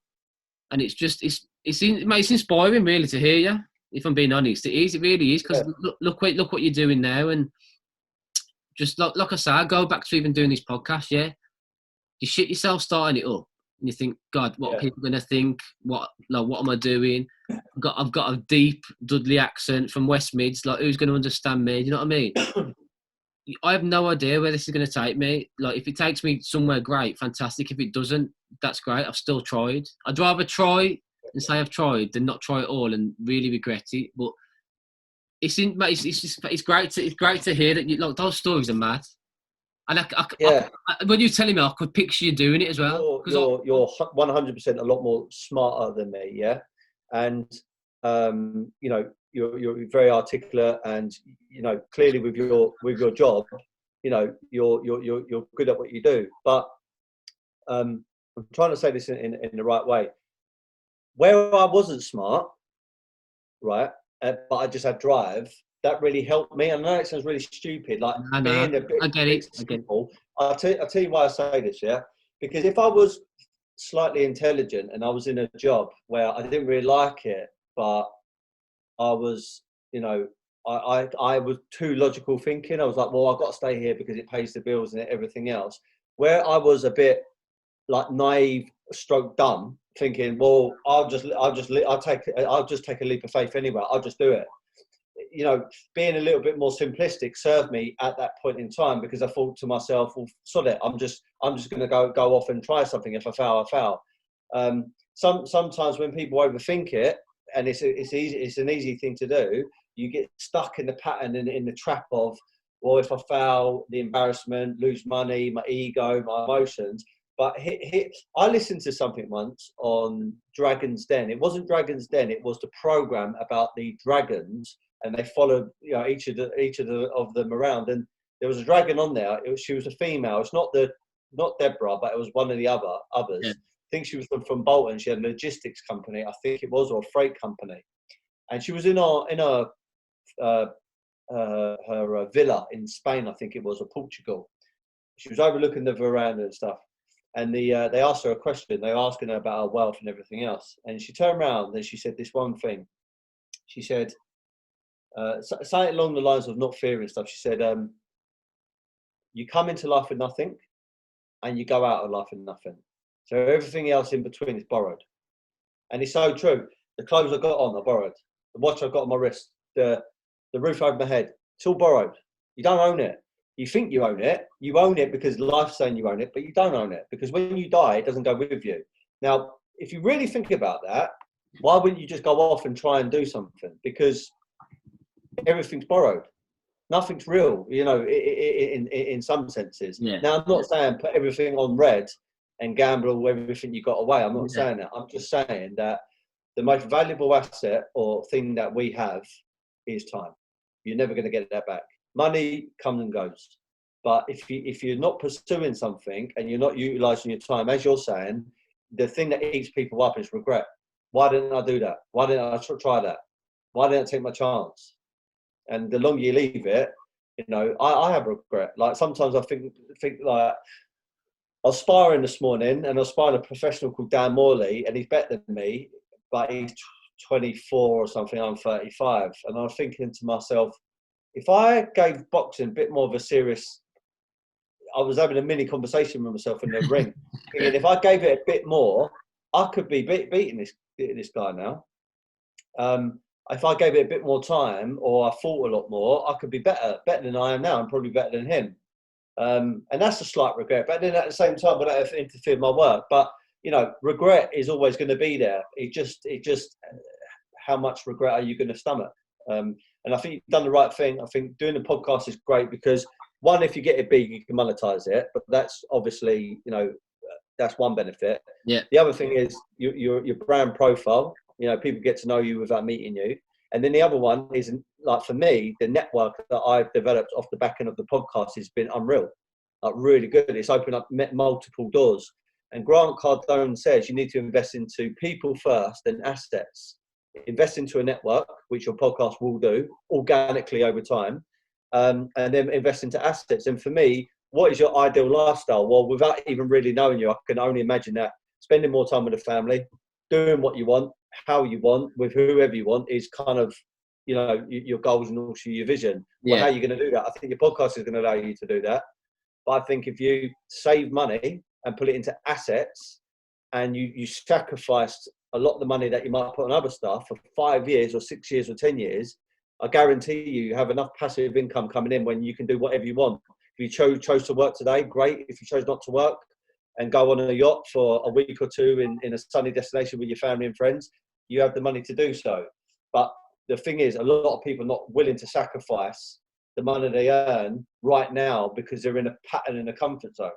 And it's inspiring, really, to hear you. If I'm being honest, it really is, because look what you're doing now, and just like I say, go back to even doing this podcast. Yeah, you shit yourself starting it up, and you think, God, what are people gonna think? What am I doing? I've got a deep Dudley accent from West Mids. Like, who's gonna understand me? Do you know what I mean? I have no idea where this is gonna take me. Like, if it takes me somewhere, great, fantastic. If it doesn't, that's great. I've still tried. I'd rather try and say I've tried than not try at all and really regret it. But it's great to hear that like those stories are mad. And when you're telling me, I could picture you doing it as well. You're 100% a lot more smarter than me, yeah. And you know, you're very articulate, and you know, clearly with your job, you know, you're good at what you do. But I'm trying to say this in the right way. Where I wasn't smart, right, but I just had drive, that really helped me. I know it sounds really stupid, like being a bit I get it. simple. I'll tell you why I say this, yeah? Because if I was slightly intelligent and I was in a job where I didn't really like it, but I was, you know, I was too logical thinking. I was like, well, I've got to stay here because it pays the bills and everything else. Where I was a bit like naive, stroke dumb, thinking, well, I'll just take a leap of faith anyway. I'll just do it. You know, being a little bit more simplistic served me at that point in time, because I thought to myself, well, sod it, I'm just going to go off and try something. If I fail, I fail. Sometimes when people overthink it, and it's an easy thing to do, you get stuck in the pattern and in the trap of, well, if I fail, the embarrassment, lose money, my ego, my emotions. But I listened to something once on Dragon's Den. It wasn't Dragon's Den. It was the program about the dragons, and they followed each of them around. And there was a dragon on there. She was a female. It's not Deborah, but it was one of the others. Yeah. I think she was from Bolton. She had a logistics company, I think it was, or a freight company. And she was in her villa in Spain, I think it was, or Portugal. She was overlooking the veranda and stuff. And they asked her a question. They were asking her about her wealth and everything else. And she turned around and she said this one thing. She said, something along the lines of not fearing stuff. She said, you come into life with nothing and you go out of life with nothing. So everything else in between is borrowed. And it's so true. The clothes I got on are borrowed. The watch I've got on my wrist, the roof over my head, it's all borrowed. You don't own it. You think you own it. You own it because life's saying you own it, but you don't own it because when you die, it doesn't go with you. Now, if you really think about that, why wouldn't you just go off and try and do something? Because everything's borrowed. Nothing's real, in some senses. Yeah. Now, I'm not saying put everything on red and gamble everything you got away. I'm not saying that. I'm just saying that the most valuable asset or thing that we have is time. You're never going to get that back. Money comes and goes. But if you're not pursuing something and you're not utilising your time, as you're saying, the thing that eats people up is regret. Why didn't I do that? Why didn't I try that? Why didn't I take my chance? And the longer you leave it, I have regret. Like sometimes I think like I was sparring this morning and I was sparring a professional called Dan Morley and he's better than me, but he's 24 or something, I'm 35. And I was thinking to myself, if I gave boxing a bit more of a serious, I was having a mini conversation with myself in the ring. And if I gave it a bit more, I could be beating this guy now. If I gave it a bit more time or I fought a lot more, I could be better than I am now. I'm probably better than him. And that's a slight regret. But then at the same time, I don't have to interfere with my work. But, regret is always going to be there. It just how much regret are you going to stomach? And I think you've done the right thing. I think doing the podcast is great because, one, if you get it big, you can monetize it. But that's obviously, that's one benefit. Yeah. The other thing is your brand profile. People get to know you without meeting you. And then the other one is, like for me, the network that I've developed off the back end of the podcast has been unreal. Like really good. It's opened up multiple doors. And Grant Cardone says you need to invest into people first and assets. Invest into a network, which your podcast will do organically over time, and then invest into assets. And for me, what is your ideal lifestyle? Well, without even really knowing you, I can only imagine that spending more time with the family, doing what you want, how you want, with whoever you want is kind of, your goals and also your vision. Yeah. Well, how are you going to do that? I think your podcast is going to allow you to do that. But I think if you save money and put it into assets and you sacrificed a lot of the money that you might put on other stuff for 5 years or 6 years or 10 years, I guarantee you have enough passive income coming in when you can do whatever you want. If you chose to work today, great. If you chose not to work and go on a yacht for a week or two in a sunny destination with your family and friends, you have the money to do so. But the thing is, a lot of people are not willing to sacrifice the money they earn right now because they're in a pattern in a comfort zone,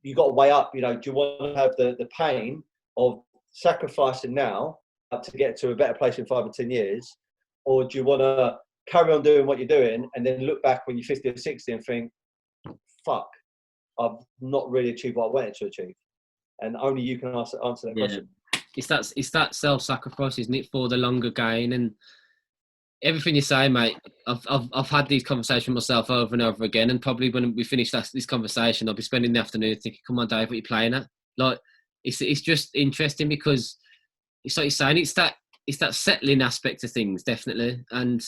you got to weigh up, do you want to have the pain of sacrificing now to get to a better place in 5 or 10 years? Or do you want to carry on doing what you're doing and then look back when you're 50 or 60 and think, fuck, I've not really achieved what I wanted to achieve? And only you can answer that question. It's that self-sacrifice, isn't it, for the longer gain? And everything you say, mate, I've had these conversations myself over and over again, and probably when we finish this conversation, I'll be spending the afternoon thinking, "Come on, Dave, what are you playing at?" Like, it's just interesting because it's like you're saying, it's that settling aspect of things, definitely. And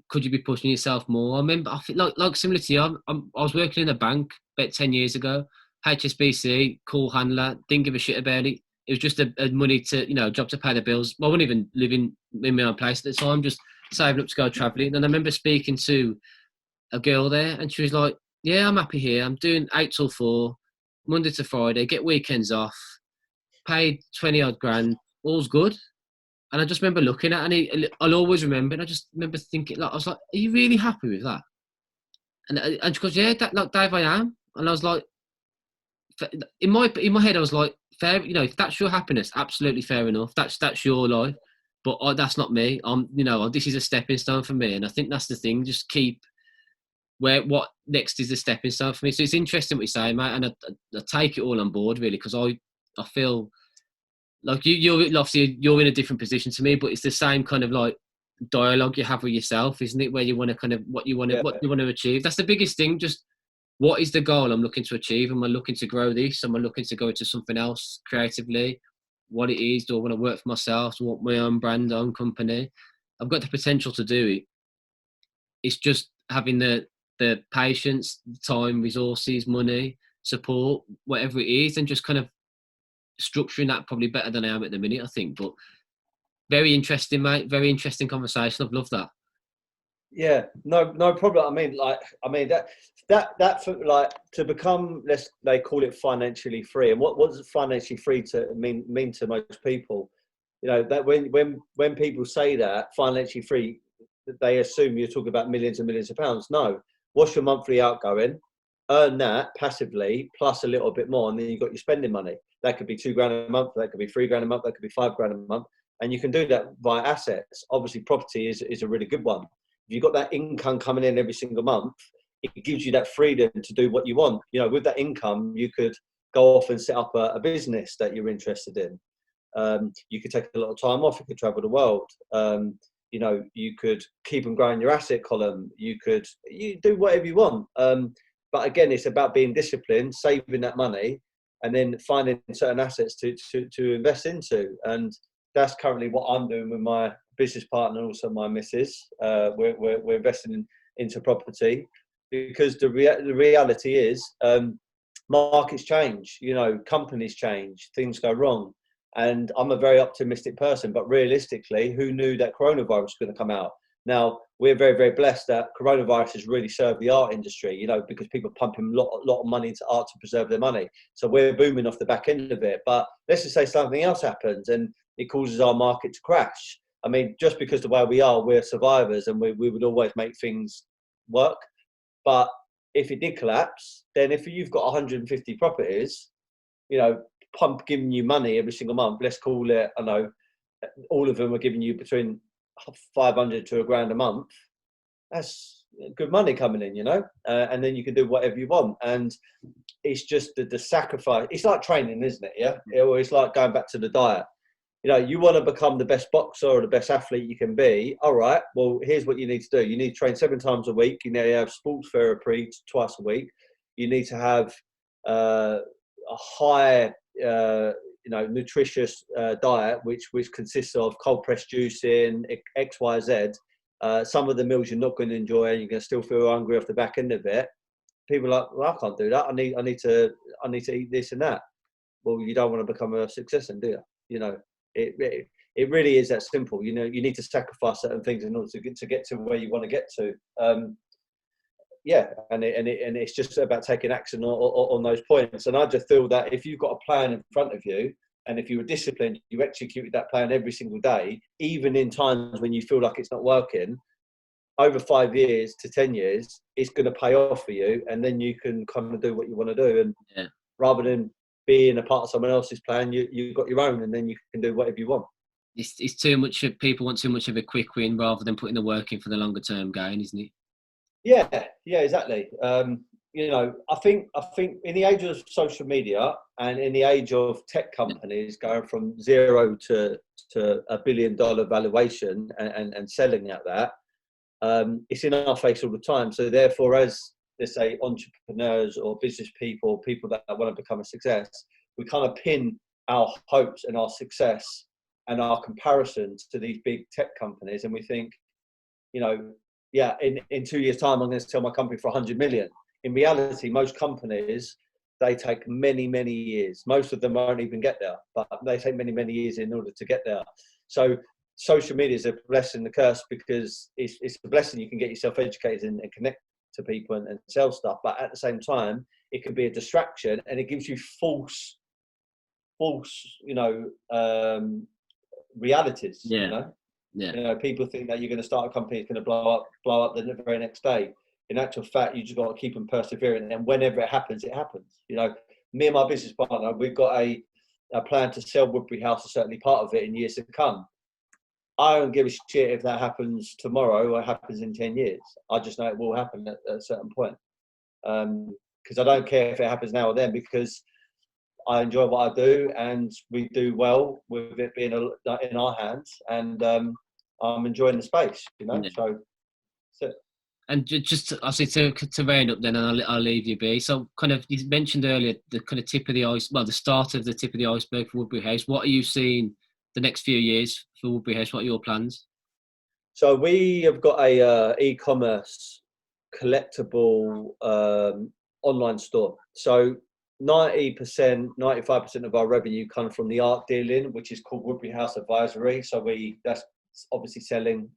could you be pushing yourself more? I remember, I think like similar to you, I was working in a bank about 10 years ago, HSBC, call handler, didn't give a shit about it. It was just a money to, job to pay the bills. I wasn't even living in my own place at the time, just saving up to go travelling. And I remember speaking to a girl there and she was like, yeah, I'm happy here. I'm doing 8 till 4, Monday to Friday, get weekends off, paid 20 odd grand, all's good. And I just remember looking at it, and I'll always remember, and I just remember thinking, I was like, are you really happy with that? And she goes, yeah, that, like, Dave, I am. And I was like, in my head, I was like, fair, if that's your happiness, absolutely fair enough. That's your life, but that's not me. This is a stepping stone for me, and I think that's the thing. Just keep what next is the stepping stone for me. So it's interesting what you say, mate, and I take it all on board really, because I feel like you're obviously you're in a different position to me, but it's the same kind of like dialogue you have with yourself, isn't it? Where you want to kind of what you want to achieve. That's the biggest thing. Just what is the goal I'm looking to achieve? Am I looking to grow this? Am I looking to go into something else creatively? What it is? Do I want to work for myself? Do I want my own brand, own company? I've got the potential to do it. It's just having the patience, time, resources, money, support, whatever it is, and just kind of structuring that probably better than I am at the minute, I think. But very interesting, mate. Very interesting conversation. I've loved that. Yeah, no problem. I mean that for like to become, they call it financially free. And what does financially free to mean to most people? That when people say that financially free, they assume you're talking about millions and millions of pounds. No, what's your monthly outgoing? Earn that passively plus a little bit more, and then you've got your spending money. That could be £2,000 a month. That could be £3,000 a month. That could be £5,000 a month. And you can do that via assets. Obviously, property is a really good one. If you've got that income coming in every single month, it gives you that freedom to do what you want. With that income, you could go off and set up a business that you're interested in. You could take a lot of time off. You could travel the world. You could keep and growing your asset column. You do whatever you want. But again, it's about being disciplined, saving that money, and then finding certain assets to invest into. And that's currently what I'm doing with my business partner and also my missus. We're investing into property because the reality is markets change, companies change, things go wrong. And I'm a very optimistic person, but realistically, who knew that coronavirus was going to come out? Now, we're very, very blessed that coronavirus has really served the art industry, because people are pumping a lot of money into art to preserve their money. So we're booming off the back end of it. But let's just say something else happens and it causes our market to crash. I mean, just because the way we are, we're survivors and we would always make things work. But if it did collapse, then if you've got 150 properties, giving you money every single month, let's call it, I know, all of them are giving you between 500 to £1,000 a month. That's good money coming in, and then you can do whatever you want. And it's just the sacrifice. It's like training, isn't it? Yeah. It's like going back to the diet. You want to become the best boxer or the best athlete you can be. All right, well, here's what you need to do. You need to train 7 times a week. You need to have sports therapy twice a week. You need to have a high, nutritious diet, which consists of cold pressed juicing, X, Y, Z. Some of the meals you're not going to enjoy, and you're going to still feel hungry off the back end of it. People are like, well, I can't do that. I need to eat this and that. Well, you don't want to become a success, do you? It really is that simple. You need to sacrifice certain things in order to get to where you want to get to. And it's just about taking action on those points. And I just feel that if you've got a plan in front of you, and if you were disciplined, you executed that plan every single day, even in times when you feel like it's not working, over 5 years to 10 years, it's going to pay off for you. And then you can kind of do what you want to do. And rather than being a part of someone else's plan, you've got your own, and then you can do whatever you want. It's too much. People want too much of a quick win rather than putting the work in for the longer term gain, isn't it? Yeah, exactly. I think in the age of social media and in the age of tech companies going from 0 to $1 billion valuation and selling at that, it's in our face all the time. So therefore, as let's say entrepreneurs or business people that want to become a success, we kind of pin our hopes and our success and our comparisons to these big tech companies, and we think, in 2 years' time, I'm going to sell my company for 100 million. In reality, most companies, they take many, many years. Most of them won't even get there, but they take many, many years in order to get there. So social media is a blessing and a curse, because it's a blessing you can get yourself educated and connect to people and sell stuff. But at the same time, it can be a distraction, and it gives you false, realities. Yeah. People think that you're going to start a company, it's going to blow up the very next day. in actual fact, you just got to keep on persevering, and whenever it happens, it happens. You know, me and my business partner, we've got a plan to sell Woodbury House, or certainly part of it, in years to come. I don't give a shit if that happens tomorrow or happens in 10 years. I just know it will happen at a certain point. Because I don't care if it happens now or then, because I enjoy what I do, and we do well with it being in our hands, and I'm enjoying the space, you know. Yeah. So. And just obviously to round up then, and I'll leave you be. So kind of, you mentioned earlier the kind of tip of the ice, well, the start of the tip of the iceberg for Woodbury House. What are you seeing the next few years for Woodbury House? What are your plans? So we have got a e-commerce collectible online store. So 90%, 95% of our revenue comes from the art dealing, which is called Woodbury House Advisory. So that's obviously selling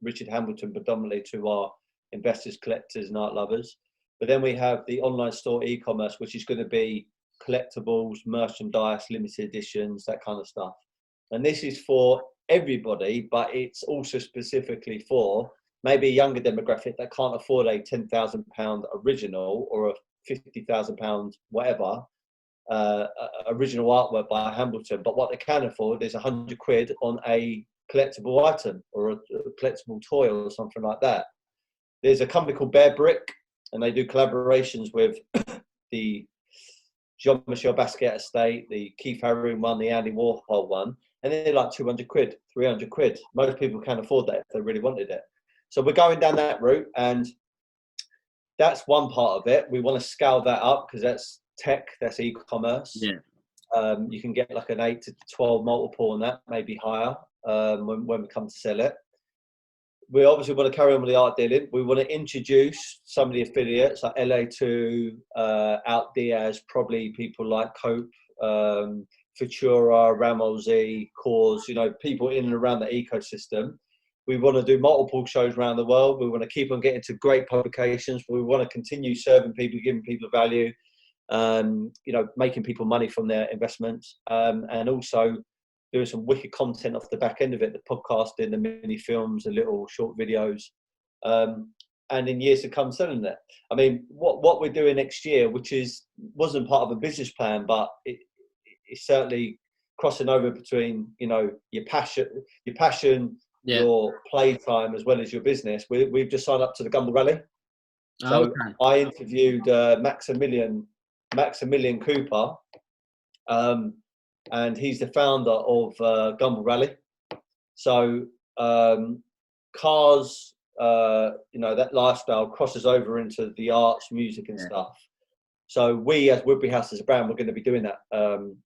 Richard Hamilton predominantly to our investors, collectors and art lovers. But then we have the online store e-commerce, which is going to be collectibles, merchandise, limited editions, that kind of stuff. And this is for everybody, but it's also specifically for maybe a younger demographic that can't afford a £10,000 original or a £50,000 whatever original artwork by Hamilton, but what they can afford is £100 on a collectible item or a collectible toy or something like that. There's a company called Bear Brick, and they do collaborations with the Jean-Michel Basquiat estate, the Keith Haring one, the Andy Warhol one, and they're like £200, £300. Most people can't afford that if they really wanted it. So we're going down that route, and that's one part of it. We want to scale that up because that's tech, that's e-commerce. Yeah. You can get like an 8 to 12 multiple on that, maybe higher when we come to sell it. We obviously want to carry on with the art dealing. We want to introduce some of the affiliates like LA2, Out Diaz, probably people like Cope, Futura, Ramosi, Cause, you know, people in and around the ecosystem. We want to do multiple shows around the world. We want to keep on getting to great publications. We want to continue serving people, giving people value, you know, making people money from their investments, and also doing some wicked content off the back end of it, the podcasting, the mini films, the little short videos, and in years to come selling it. I mean, what we're doing next year, which wasn't part of a business plan, but it's certainly crossing over between, you know, your passion, yeah, your playtime as well as your business. We've just signed up to the Gumball Rally. So okay. I interviewed Maximilian Cooper, and he's the founder of Gumball Rally. So cars, you know, that lifestyle crosses over into the arts, music and stuff. So we, as Woodbury House as a brand, we're going to be doing that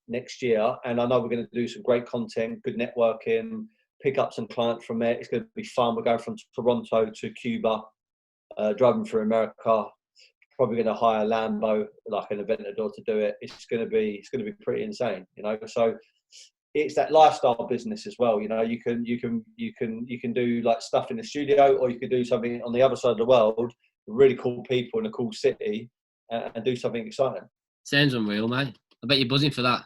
next year. And I know we're going to do some great content, good networking, pick up some clients from there. It's going to be fun. We're going from Toronto to Cuba, driving through America. Probably going to hire Lambo, like an Aventador, to do it. It's going to be pretty insane, you know. So it's that lifestyle business as well. You know, you can do like stuff in the studio, or you could do something on the other side of the world with really cool people in a cool city, and do something exciting. Sounds unreal, mate. I bet you're buzzing for that.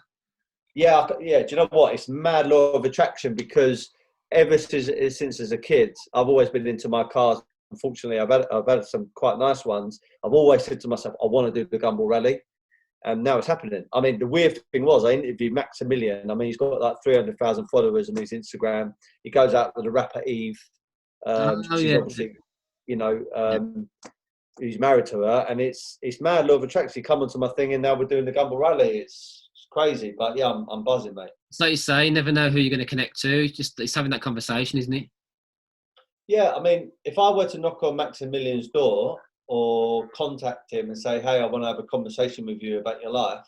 Yeah. Do you know what? It's mad law of attraction, because ever since as a kid, I've always been into my cars. Unfortunately, I've had some quite nice ones. I've always said to myself, I want to do the Gumball Rally, and now it's happening. I mean, the weird thing was, I interviewed Maximilian. I mean, he's got like 300,000 followers on his Instagram. He goes out with the rapper Eve. She's obviously, you know, he's married to her, and it's mad law of attraction. He come onto my thing, and now we're doing the Gumball Rally. It's crazy, but yeah, I'm buzzing, mate. It's like you say, you never know who you're going to connect to. It's having that conversation, isn't it? Yeah, I mean, if I were to knock on Maximilian's door or contact him and say, hey, I want to have a conversation with you about your life,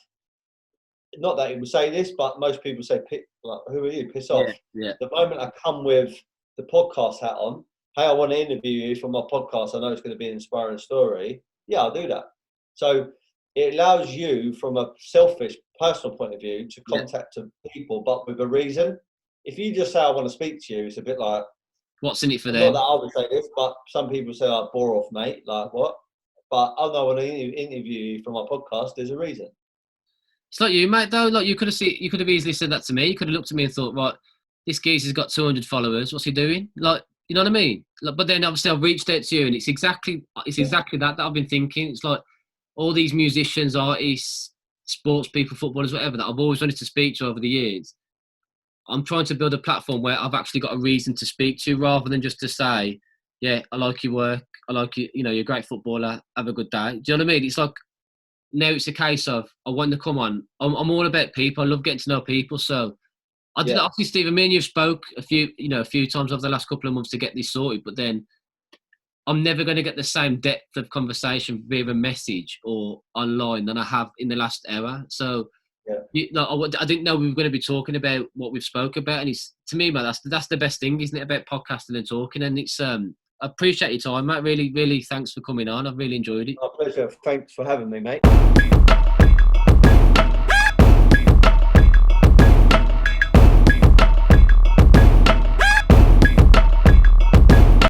not that he would say this, but most people say, like, who are you? Piss off. Yeah. The moment I come with the podcast hat on, hey, I want to interview you for my podcast, I know it's going to be an inspiring story, yeah, I'll do that. So it allows you, from a selfish, personal point of view, to contact people, but with a reason. If you just say, I want to speak to you, it's a bit like, what's in it for them? Not that I would say this, but some people say, like, bore off, mate. Like, what? But I know when I interview you for my podcast, there's a reason. It's like you, mate, though. Like, you could have easily said that to me. You could have looked at me and thought, right, this geezer's got 200 followers. What's he doing? Like, You know what I mean? Like, but then obviously I've reached out to you, and it's exactly that I've been thinking. It's like all these musicians, artists, sports people, footballers, whatever, that I've always wanted to speak to over the years. I'm trying to build a platform where I've actually got a reason to speak to, rather than just to say, yeah, I like your work, I like you, you know, you're a great footballer, have a good day. Do you know what I mean? It's like, now it's a case of, I want to come on. I'm all about people. I love getting to know people. So I did, Yeah. obviously, Stephen, me and you've spoke a few times over the last couple of months to get this sorted, but then I'm never going to get the same depth of conversation via a message or online than I have in the last hour. So, I didn't know we were going to be talking about what we've spoke about, and it's, to me, man, that's the best thing, isn't it, about podcasting and talking? And it's I appreciate your time, mate. Really, really, thanks for coming on. I've really enjoyed it. My pleasure. Thanks for having me, mate.